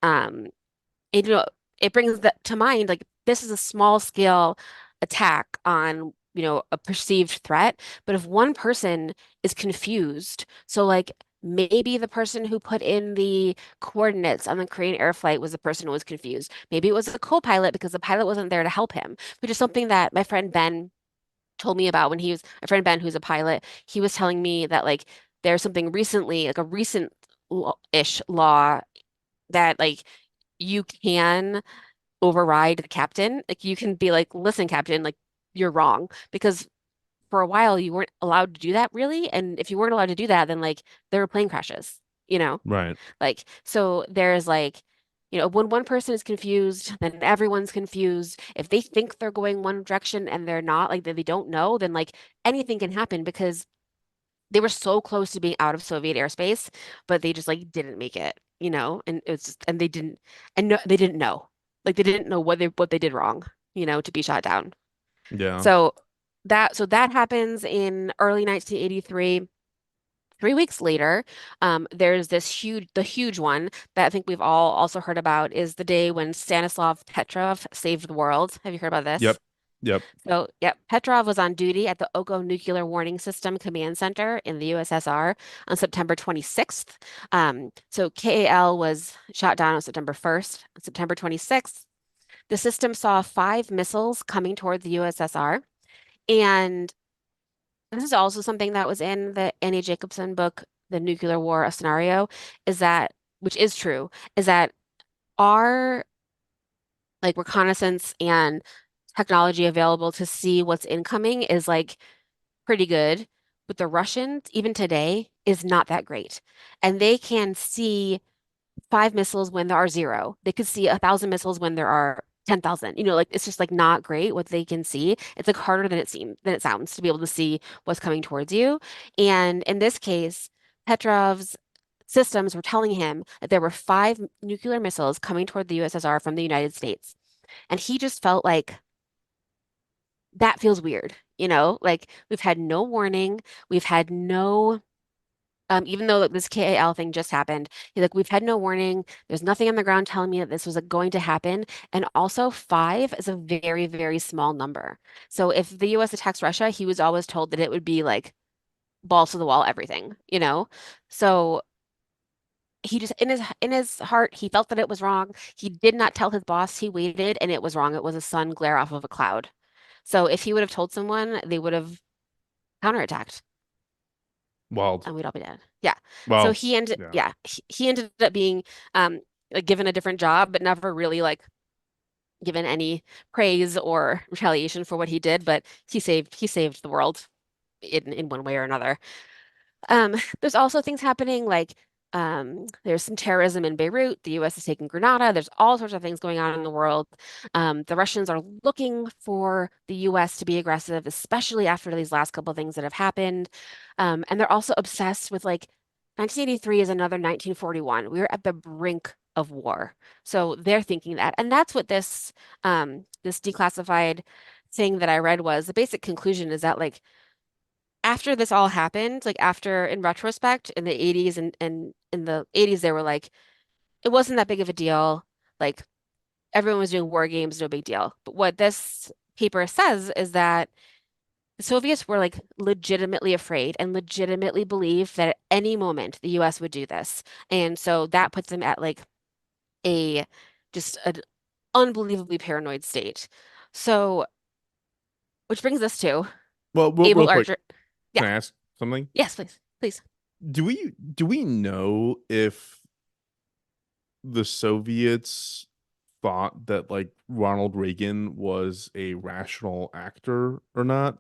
it, it brings that to mind, like this is a small scale attack on, a perceived threat. But if one person is confused, so like maybe the person who put in the coordinates on the Korean air flight was the person who was confused. Maybe it was a co-pilot because the pilot wasn't there to help him, which is something that my friend Ben told me about when he was my friend Ben, who's a pilot. He was telling me that like there's something recently, like a recent-ish law that like you can override the captain. Like you can be like, listen, captain, like you're wrong. Because for a while you weren't allowed to do that really. And if you weren't allowed to do that, then like there were plane crashes, you know? Right. Like, so there's like, when one person is confused, then everyone's confused. If they think they're going one direction and they're not, like they don't know, then like anything can happen because they were so close to being out of Soviet airspace, but they just like didn't make it. and it's just, and they didn't, and no, they didn't know. Like they didn't know what they did wrong, to be shot down. Yeah. So that happens in early 1983. 3 weeks later, there's the huge one that I think we've all also heard about is the day when Stanislav Petrov saved the world. Have you heard about this? Yep. Yep. So, yep, Petrov was on duty at the Oko Nuclear Warning System Command Center in the USSR on September 26th. So KAL was shot down on September 1st. On September 26th, the system saw 5 missiles coming toward the USSR. And this is also something that was in the Annie Jacobsen book, The Nuclear War, a Scenario, is that, which is true, is that our like reconnaissance and technology available to see what's incoming is like pretty good. But the Russians, even today, is not that great. And they can see 5 missiles when there are zero. They could see 1,000 missiles when there are 10,000. Like it's just like not great what they can see. It's like harder than it sounds to be able to see what's coming towards you. And in this case, Petrov's systems were telling him that there were 5 nuclear missiles coming toward the USSR from the United States. And he just felt like that feels weird, like we've had no warning, we've had no even though like, this KAL thing just happened, he's like, we've had no warning. There's nothing on the ground telling me that this was like, going to happen. And also, 5 is a very, very small number. So if the US attacks Russia, he was always told that it would be like balls to the wall, everything. So he just in his heart, he felt that it was wrong. He did not tell his boss. He waited, and it was wrong. It was a sun glare off of a cloud. So if he would have told someone, they would have counterattacked Wild. and we'd all be dead. Yeah. So Well, he ended, yeah. yeah, he ended up being like, given a different job, but never really like given any praise or retaliation for what he did. But he saved the world in one way or another. There's also things happening like there's some terrorism in Beirut. The US is taking Grenada. There's all sorts of things going on in the world. The Russians are looking for the US to be aggressive, especially after these last couple of things that have happened. And they're also obsessed with like 1983 is another 1941. We're at the brink of war. So they're thinking that. And that's what this declassified thing that I read was. The basic conclusion is that like after this all happened, like after in retrospect in the 80s and in the 80s, they were like, it wasn't that big of a deal. Like everyone was doing war games, no big deal. But what this paper says is that the Soviets were like legitimately afraid and legitimately believed that at any moment the US would do this. And so that puts them at like a just an unbelievably paranoid state. So, which brings us to Well, real Able quick, Archer. Yeah. can I ask something? Yes, please. Please. Do we know if the Soviets thought that like Ronald Reagan was a rational actor or not?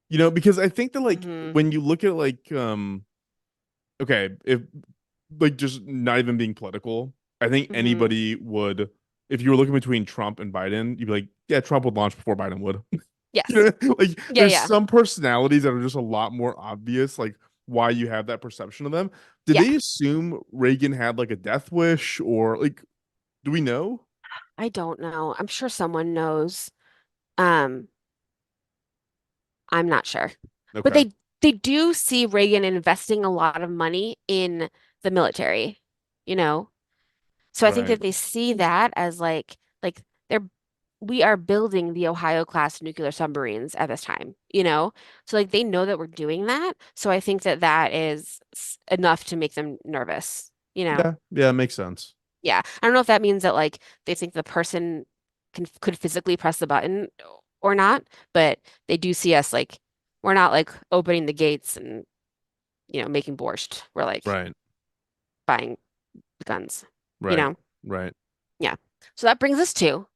Because I think that like Hmm. when you look at like okay, if like just not even being political, I think Hmm. anybody would if you were looking between Trump and Biden, you'd be like, yeah, Trump would launch before Biden would. Yes. Like Yeah, there's yeah. some personalities that are just a lot more obvious, like why you have that perception of them. Did Yeah. they assume Reagan had like a death wish or like do we know? I don't know. I'm sure someone knows. Um, I'm not sure. But Okay. they do see Reagan investing a lot of money in the military, you know? So I think Right. that they see that as like they're we are building the Ohio class nuclear submarines at this time. So like they know that we're doing that. So I think that that is enough to make them nervous. Yeah, yeah, makes sense. Yeah. I don't know if that means that like they think the person could physically press the button or not, but they do see us like we're not like opening the gates and making borscht. We're like Right. buying guns, you Right. know? Right. Yeah. So that brings us to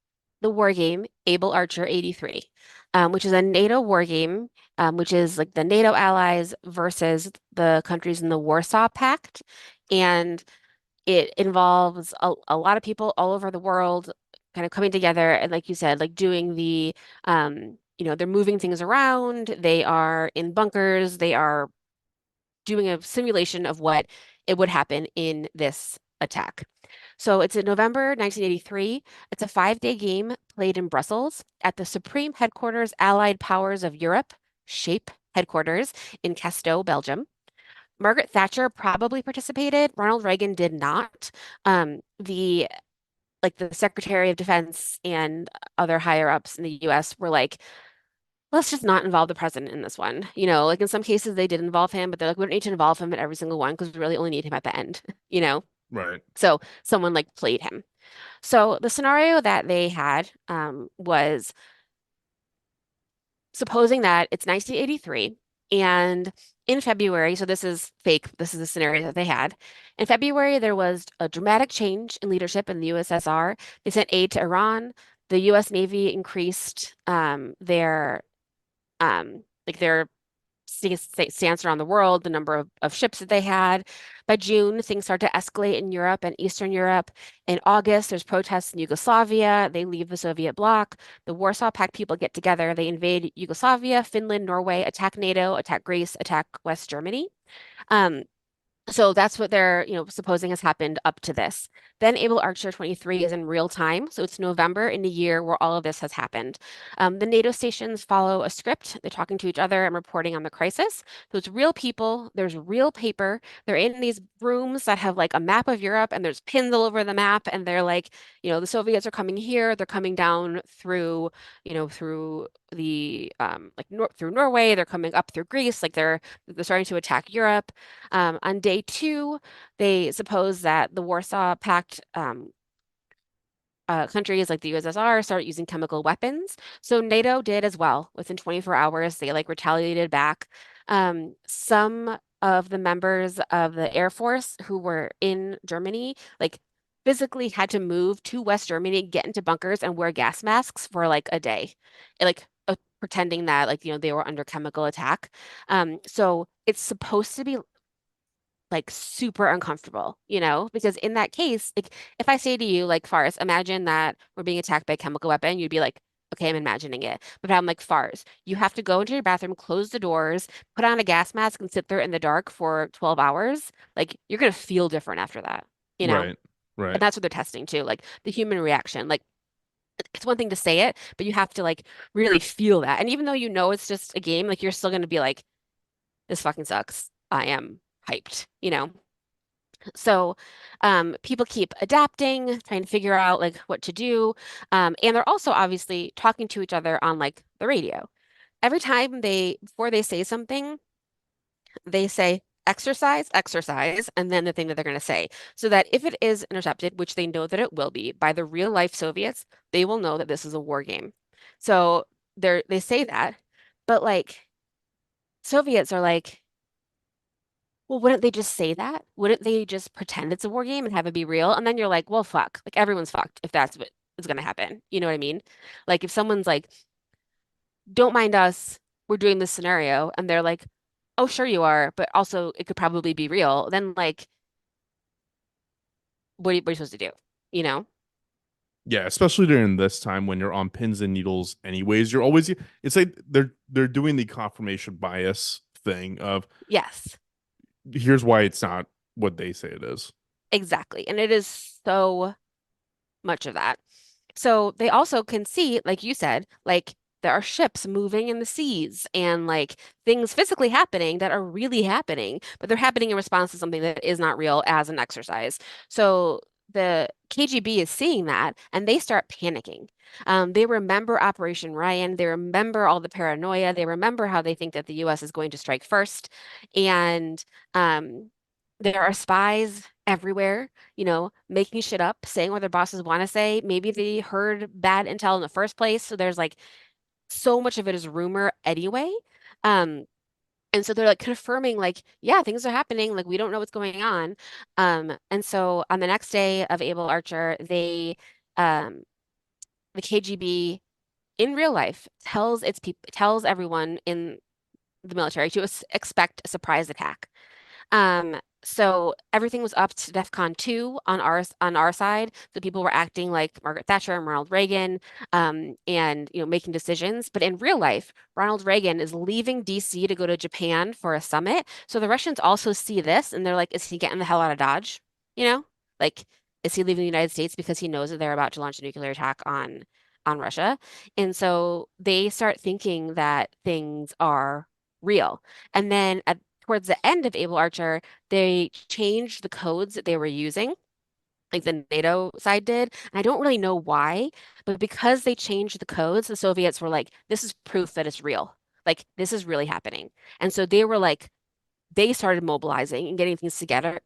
the war game Able Archer 83, which is a NATO war game, which is like the NATO allies versus the countries in the Warsaw Pact. And it involves a lot of people all over the world kind of coming together and like you said, like doing they're moving things around, they are in bunkers, they are doing a simulation of what it would happen in this attack. So it's in November 1983. It's a 5-day game played in Brussels at the Supreme Headquarters Allied Powers of Europe, SHAPE headquarters in Casteau, Belgium. Margaret Thatcher probably participated. Ronald Reagan did not. The the Secretary of Defense and other higher ups in the US were like, let's just not involve the president in this one. Like in some cases they did involve him, but they're like, we don't need to involve him in every single one because we really only need him at the end, you know? Right. So someone like played him. So the scenario that they had was supposing that it's 1983 and in February, so this is fake, this is the scenario that they had. In February, there was a dramatic change in leadership in the USSR. They sent aid to Iran. The US Navy increased their stance around the world, the number of ships that they had. By June, things start to escalate in Europe and Eastern Europe. In August, there's protests in Yugoslavia. They leave the Soviet bloc. The Warsaw Pact people get together. They invade Yugoslavia, Finland, Norway, attack NATO, attack Greece, attack West Germany. Um, so that's what they're, supposing has happened up to this. Then Able Archer 23 is in real time. So it's November in a year where all of this has happened. The NATO stations follow a script. They're talking to each other and reporting on the crisis. So it's real people. There's real paper. They're in these rooms that have like a map of Europe and there's pins all over the map. And they're like, the Soviets are coming here. They're coming down through the through Norway. They're coming up through Greece. Like they're starting to attack Europe. On day 2, they suppose that the Warsaw Pact countries like the USSR started using chemical weapons. So NATO did as well. Within 24 hours, they retaliated back. Some of the members of the Air Force who were in Germany physically had to move to West Germany, get into bunkers, and wear gas masks for a day, pretending that they were under chemical attack. So it's supposed to be super uncomfortable, because in that case, if I say to you, Fars, imagine that we're being attacked by a chemical weapon, you'd be like, okay, I'm imagining it. But I'm like, Fars, you have to go into your bathroom, close the doors, put on a gas mask, and sit there in the dark for 12 hours. You're gonna feel different after that, you know? Right. And Right. that's what they're testing too, the human reaction. It's one thing to say it, but you have to really feel that. And even though it's just a game, you're still gonna be like, this fucking sucks. I am hyped, So people keep adapting, trying to figure out what to do. And they're also obviously talking to each other on the radio. Every time before they say something, they say exercise, exercise, and then the thing that they're going to say. So that if it is intercepted, which they know that it will be by the real life Soviets, they will know that this is a war game. So they say that, but Soviets are like, well, wouldn't they just say that? Wouldn't they just pretend it's a war game and have it be real? And then you're like, well, fuck. Everyone's fucked if that's what is going to happen. You know what I mean? If someone's like, don't mind us, we're doing this scenario, and they're like, oh, sure you are, but also it could probably be real, then what are you supposed to do? You know? Yeah, especially during this time when you're on pins and needles anyways, you're always it's like they're doing the confirmation bias thing of Yes, here's why it's not what they say it is. exactly. And it is so much of that. So they also can see, like you said, there are ships moving in the seas and things physically happening that are really happening, but they're happening in response to something that is not real as an exercise. So the KGB is seeing that and they start panicking. They remember Operation Ryan. They remember all the paranoia. They remember how they think that the US is going to strike first. And there are spies everywhere, making shit up, saying what their bosses want to say. Maybe they heard bad intel in the first place. So there's so much of it is rumor anyway. Um, and so they're confirming yeah, things are happening. We don't know what's going on. And so on the next day of Able Archer, the KGB in real life tells everyone in the military to expect a surprise attack. So everything was up to DEFCON 2 on our side. So people were acting like Margaret Thatcher and Ronald Reagan, and making decisions. But in real life, Ronald Reagan is leaving DC to go to Japan for a summit. So the Russians also see this and they're like, is he getting the hell out of Dodge? You know? Like, is he leaving the United States because he knows that they're about to launch a nuclear attack on Russia? And so they start thinking that things are real. And then towards the end of Able Archer, they changed the codes that they were using, like the NATO side did. And I don't really know why, but because they changed the codes, the Soviets were like, this is proof that it's real. Like, this is really happening. And so they were like, they started mobilizing and getting things together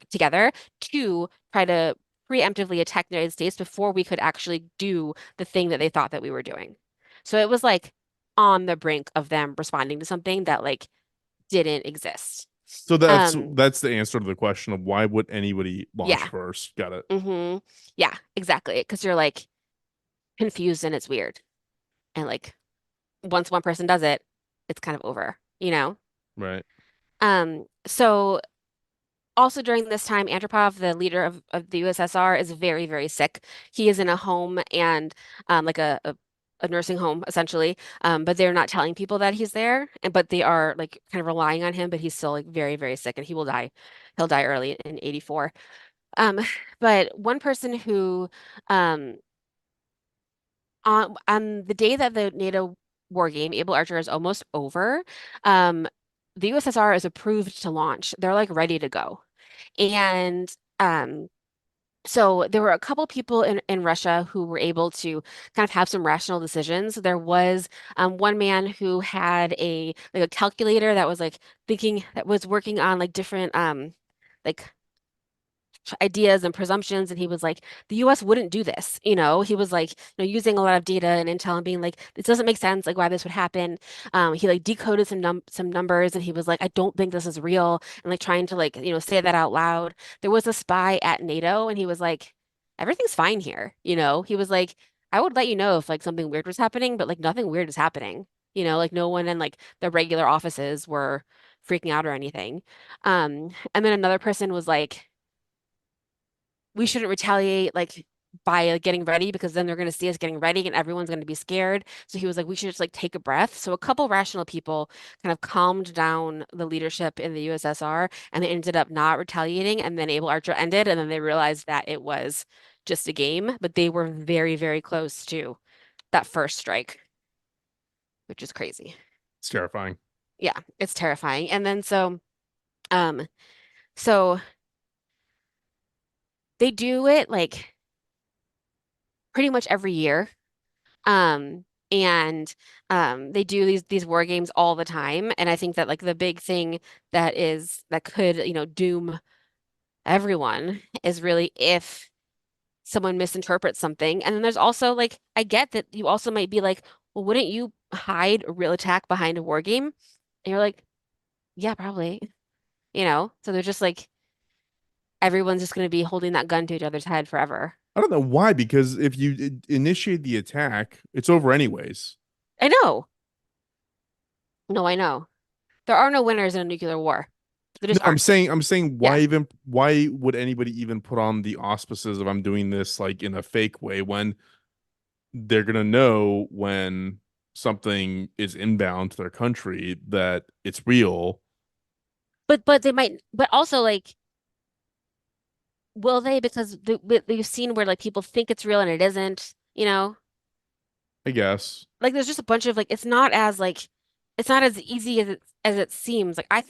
to try to preemptively attack the United States before we could actually do the thing that they thought that we were doing. So it was like on the brink of them responding to something that like didn't exist. So that's Um, that's the answer to the question of why would anybody launch yeah. first? Got it. Yeah, exactly. Because you're like confused and it's weird. And like once one person does it, it's kind of over, you know? Right. So also during this time, Andropov, the leader of the USSR, is very, very sick. He is in a home and like a nursing home essentially. But they're not telling people that he's there, and but they are like kind of relying on him, but he's still like very, very sick and he will die. He'll die early in 84. Um, but one person who um on the day that the NATO war game, Able Archer, is almost over, um, the USSR is approved to launch. They're like ready to go. And um, so there were a couple people in Russia who were able to kind of have some rational decisions. There was one man who had a calculator that was like thinking that was working on like different like ideas and presumptions, and he was like the US wouldn't do this, he was like using a lot of data and intel and being like this doesn't make sense, like why this would happen. He like decoded some numbers and he was like I don't think this is real, and like trying to like say that out loud. There was a spy at NATO and he was like everything's fine here, he was like I would let you know if like something weird was happening, but like nothing weird is happening, like no one in like the regular offices were freaking out or anything. And then another person was like we shouldn't retaliate like by getting ready because then they're going to see us getting ready and everyone's going to be scared. So he was like, we should just like take a breath. So a couple rational people kind of calmed down the leadership in the USSR and they ended up not retaliating. And then Able Archer ended. And then they realized that it was just a game, but they were very, very close to that first strike, which is crazy. It's terrifying. Yeah, it's terrifying. And then um, so they do it like pretty much every year. And they do these war games all the time. And I think that like the big thing that could, doom everyone is really if someone misinterprets something. And then there's also like I get that you also might be like, well, wouldn't you hide a real attack behind a war game? And you're like, yeah, probably, So they're just like everyone's just gonna be holding that gun to each other's head forever. I don't know why, because if you initiate the attack, it's over anyways. I know. No, I know. There are no winners in a nuclear war. There No, just aren't. I'm saying Yeah. why would anybody even put on the auspices of I'm doing this like in a fake way when they're gonna know when something is inbound to their country that it's real. But they might, but also like, will they? Because we've seen where like people think it's real and it isn't. I guess. Like there's just a bunch of like, it's not as easy as it seems. Like I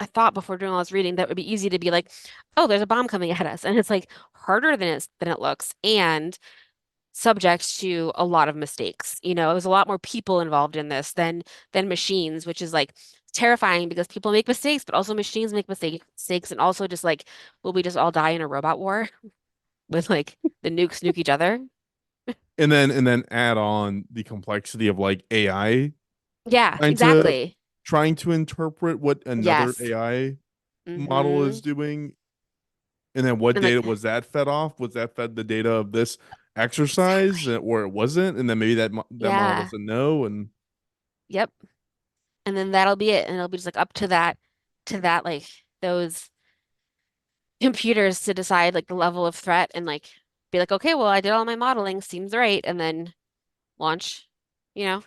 thought before doing all this reading that it would be easy to be like, oh, there's a bomb coming at us, and it's like harder than it looks, and subject to a lot of mistakes. There's a lot more people involved in this than machines, which is like terrifying because people make mistakes, but also machines make mistakes, and also just like, will we just all die in a robot war with like the nukes nuke each other? And then add on the complexity of like AI Yeah, trying to exactly. trying to interpret what another Yes. AI model Hmm. is doing. And then what And like, data was that fed off? Was that fed the data of this exercise exactly. or it wasn't? And then maybe that model Yeah. doesn't know. And Yep. And then that'll be it. And it'll be just like up to that, like those computers to decide like the level of threat and like be like, okay, well, I did all my modeling, seems right, and then launch, you know.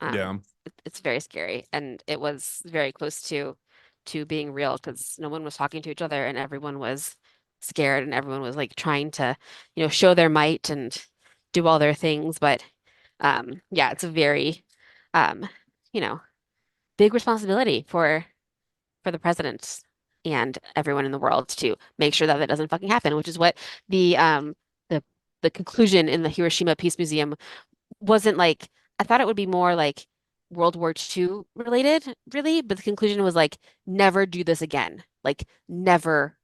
yeah, It's very scary. And it was very close to being real because no one was talking to each other and everyone was scared and everyone was like trying to, show their might and do all their things. But yeah, it's a very, um, you know, big responsibility for the president and everyone in the world to make sure that that doesn't fucking happen, which is what the um the the conclusion in the Hiroshima Peace Museum wasn't like. I thought it would be more like World War II related, really, but the conclusion was like never do this again. Like never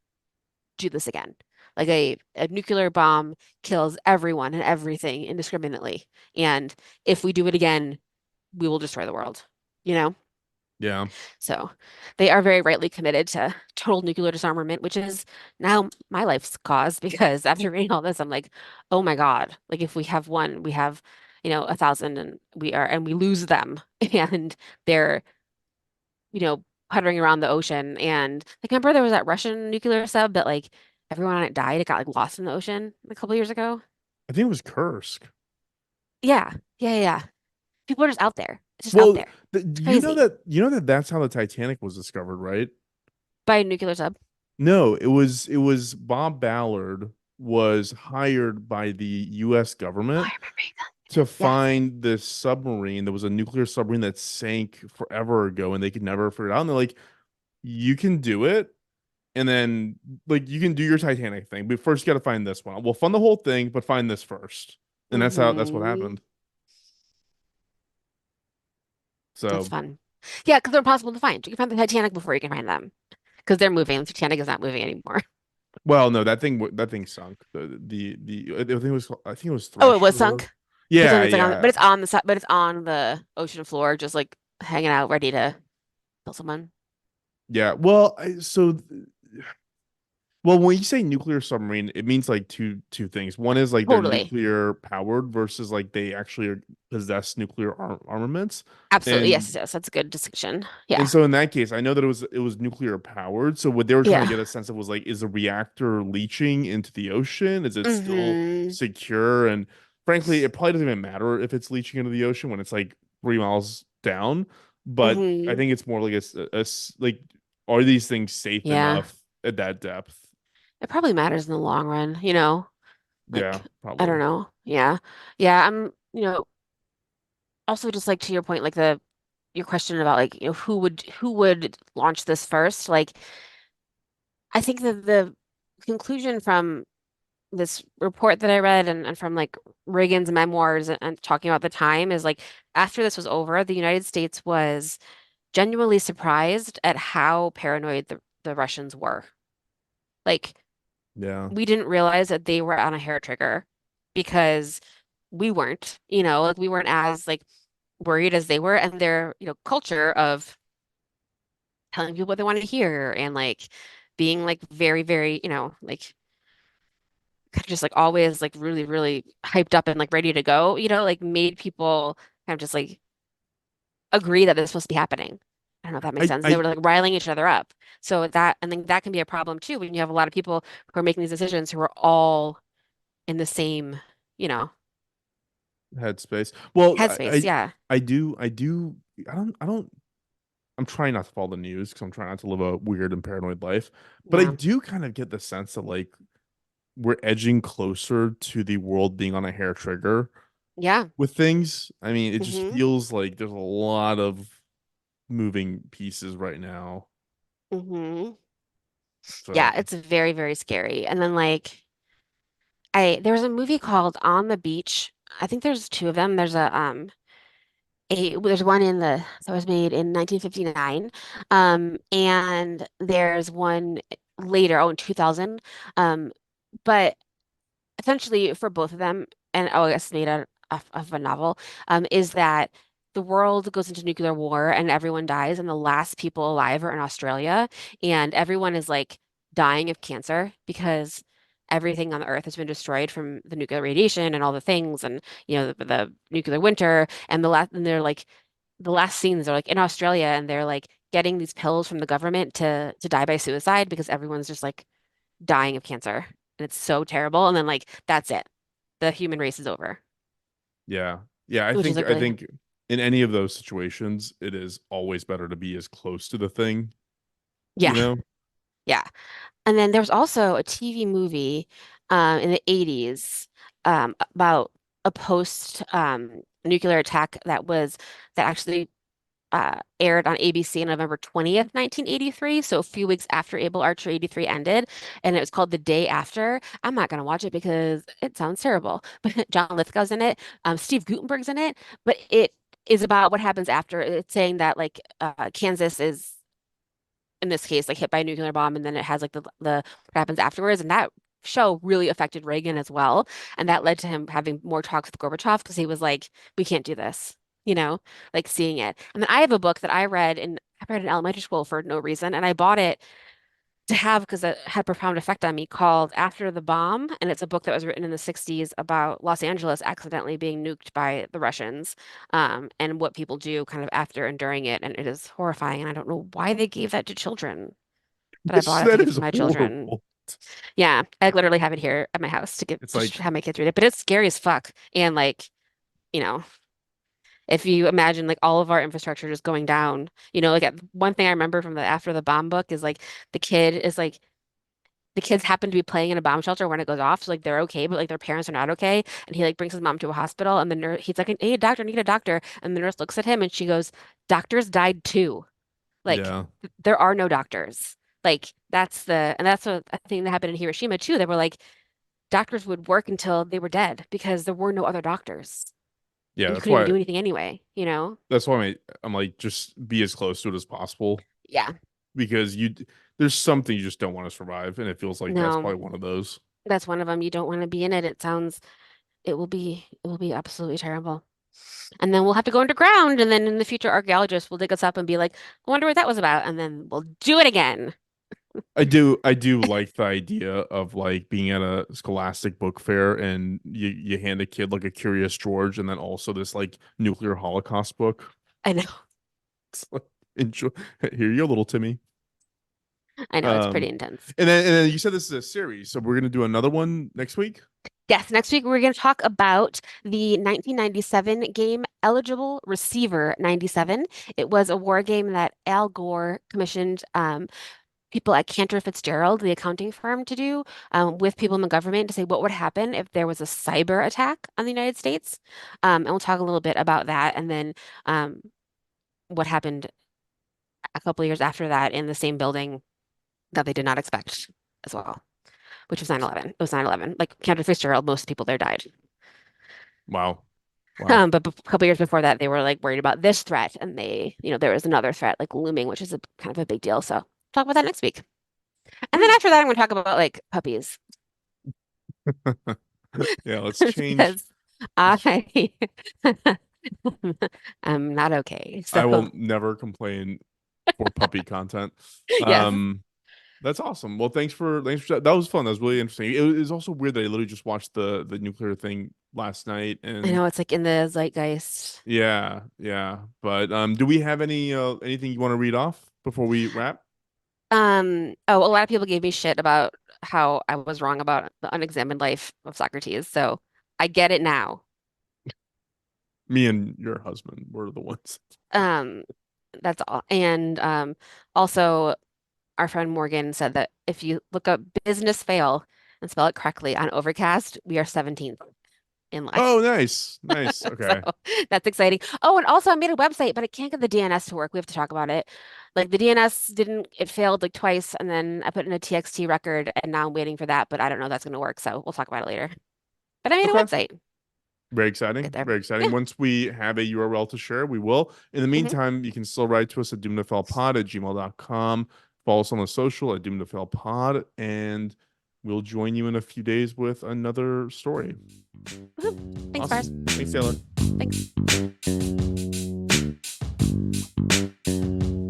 do this again. Like a nuclear bomb kills everyone and everything indiscriminately. And if we do it again, we will destroy the world, you know? Yeah. So they are very rightly committed to total nuclear disarmament, which is now my life's cause because after reading all this, I'm like, oh my God, like if we have one, we have, 1,000 and we lose them and they're, puttering around the ocean. And like, remember there was that Russian nuclear sub that like everyone on it died. It got like lost in the ocean a couple years ago. I think it was Kursk. Yeah. Yeah. Yeah. Yeah. People are just out there. It's just out Well, there. It's you know crazy. that that's how the Titanic was discovered, right? By a nuclear sub. No, it was Bob Ballard was hired by the US Oh, government I remember that. to Yes. find this submarine. There was a nuclear submarine that sank forever ago and they could never figure it out. And they're like, you can do it. And then like you can do your Titanic thing, but first you got to find this one. We'll fund the whole thing, but find this first. And that's what Hmm. happened. That's So, fun. Yeah, because they're impossible to find. You can find the Titanic before you can find them. Because they're moving. The Titanic is not moving anymore. well, no, that thing sunk. I think it was Oh, it was Thresher. sunk. Because then Yeah, it's like yeah, but it's on the side, but it's on the ocean floor, just like hanging out, ready to kill someone. yeah. Well, when you say nuclear submarine, it means like two things. One is like they're Totally. nuclear powered versus like they actually possess nuclear armaments. Absolutely. Yes, And yes, that's a good distinction. and Yeah. so in that case, I know that it was nuclear powered. So what they were trying to Yeah. get a sense of was like, is the reactor leaching into the ocean? Is it still Hmm. secure? And frankly, it probably doesn't even matter if it's leaching into the ocean when it's like 3 miles down. But I Hmm. think it's more like like, are these things safe Yeah. enough at that depth? It probably matters in the long run, you know? Yeah, Like, I don't probably. know. Yeah. Yeah. Also just like to your point, like your question about like, who would launch this first? Like, I think that the conclusion from this report that I read and from like Reagan's memoirs and talking about the time is like after this was over, the United States was genuinely surprised at how paranoid the Russians were. Like Yeah. we didn't realize that they were on a hair trigger because we weren't, like we weren't as like worried as they were and their, culture of telling people what they wanted to hear and like being like very, very, like kind of just like always like really, really hyped up and like ready to go, like made people kind of just like agree that this was supposed to be happening. I don't know if that makes I sense. They I were like riling each other up. So that, and then that can be a problem too when you have a lot of people who are making these decisions who are all in the same, you know, headspace. Well, headspace. Yeah. I don't. I'm trying not to follow the news because I'm trying not to live a weird and paranoid life. But I Yeah. do kind of get the sense that like we're edging closer to the world being on a hair trigger Yeah. with things. I mean, it just Hmm. feels like there's a lot of moving pieces right now. Hmm. So Yeah. It's very, very scary. And then like, there was a movie called On the Beach. I think there's two of them. There's one that was made in 1959, and there's one later, in 2000. Um, but essentially for both of them, and I guess made out of a novel, is that the world goes into nuclear war and everyone dies, and the last people alive are in Australia, and everyone is like dying of cancer because everything on the Earth has been destroyed from the nuclear radiation and all the things, and the nuclear winter, and they're like the last scenes are like in Australia, and they're like getting these pills from the government to die by suicide because everyone's just like dying of cancer. And it's so terrible. And then like that's it. The human race is over, yeah, yeah. I which is think like I really, think in any of those situations, it is always better to be as close to the thing, you yeah, know? Yeah. And then there was also a TV movie in the 80s about a post nuclear attack that actually aired on ABC on November 20th, 1983. So a few weeks after Able Archer 83 ended. And it was called The Day After. I'm not going to watch it because it sounds terrible. But John Lithgow's in it. Steve Guttenberg's in it. But it is about what happens after. It's saying that like Kansas is in this case like hit by a nuclear bomb, and then it has like the what happens afterwards, and that show really affected Reagan as well, and that led to him having more talks with Gorbachev because he was like, we can't do this, you know, like seeing it. And then I have a book that I read in elementary school for no reason, and I bought it to have because it had a profound effect on me, called After the Bomb. And it's a book that was written in the 60s about Los Angeles accidentally being nuked by the Russians, and what people do kind of after and during it. And it is horrifying. And I don't know why they gave that to children, but I bought it to That give is to my children. horrible. Yeah, I literally have it here at my house to give It's to like have my kids read it. But it's scary as fuck. And like, you know, if you imagine like all of our infrastructure just going down, like one thing I remember from the After the Bomb book is like the kid is like the kids happen to be playing in a bomb shelter when it goes off. So like they're okay, but like their parents are not okay. And he like brings his mom to a hospital, and the nurse he's like, hey, doctor, I need a doctor. And the nurse looks at him and she goes, doctors died too. Like yeah. there are no doctors. Like that's what I think that happened in Hiroshima too. They were like, doctors would work until they were dead because there were no other doctors. Yeah, And you that's couldn't even why do anything anyway, you know? I'm like just be as close to it as possible Yeah. because there's something you just don't want to survive, and it feels like that's No, probably one of those. that's one of them. You don't want to be in it. It will be absolutely terrible. And then we'll have to go underground, and then in the future, archaeologists will dig us up and be like, I wonder what that was about. And then we'll do it again. I do like the idea of like being at a scholastic book fair and you hand a kid like a Curious George and then also this like nuclear holocaust book. I know. It's like, enjoy. Here you go, little Timmy. I know. It's pretty Um, intense. and then you said this is a series, so we're gonna do another one next week. Yes, next week we're going to talk about the 1997 game Eligible Receiver 97. It was a war game that Al Gore commissioned people at Cantor Fitzgerald, the accounting firm, to do with people in the government to say what would happen if there was a cyber attack on the United States. And we'll talk a little bit about that, and then um, what happened a couple of years after that in the same building that they did not expect as well, which was 9/11. It was 9/11. Like Cantor Fitzgerald, most people there died. Wow. Wow. But a couple years before that, they were like worried about this threat, and there was another threat like looming, which is a kind of a big deal. So talk about that next week. And then after that, I'm going to talk about like puppies. Yeah, let's change. Because I am not okay. I So will never complain for puppy content. yes, That's awesome. Well, thanks for that. That was fun. That was really interesting. It was also weird that I literally just watched the nuclear thing last night, I and know it's like in the zeitgeist. yeah, yeah. But do we have anything you want to read off before we wrap? Oh, a lot of people gave me shit about how I was wrong about the unexamined life of Socrates. So I get it now. Me and your husband were the ones. Um, that's all. And also our friend Morgan said that if you look up business fail and spell it correctly on Overcast, we are 17th in line. Oh, nice, nice. So Okay. that's exciting. Oh, and also I made a website, but I can't get the DNS to work. We have to talk about it. Like the DNS it failed like twice, and then I put in a TXT record, and now I'm waiting for that, but I don't know if that's going to work. So we'll talk about it later. But I made a Okay. website. Very Get exciting. there. Very exciting. Yeah. Once we have a URL to share, we will. In the Hmm. meantime, you can still write to us at doomtofellpod@gmail.com. Follow us on the social at doomtofellpod, and we'll join you in a few days with another story. Woohoo. Thanks, Bars. Awesome. Thanks, Taylor. Thanks.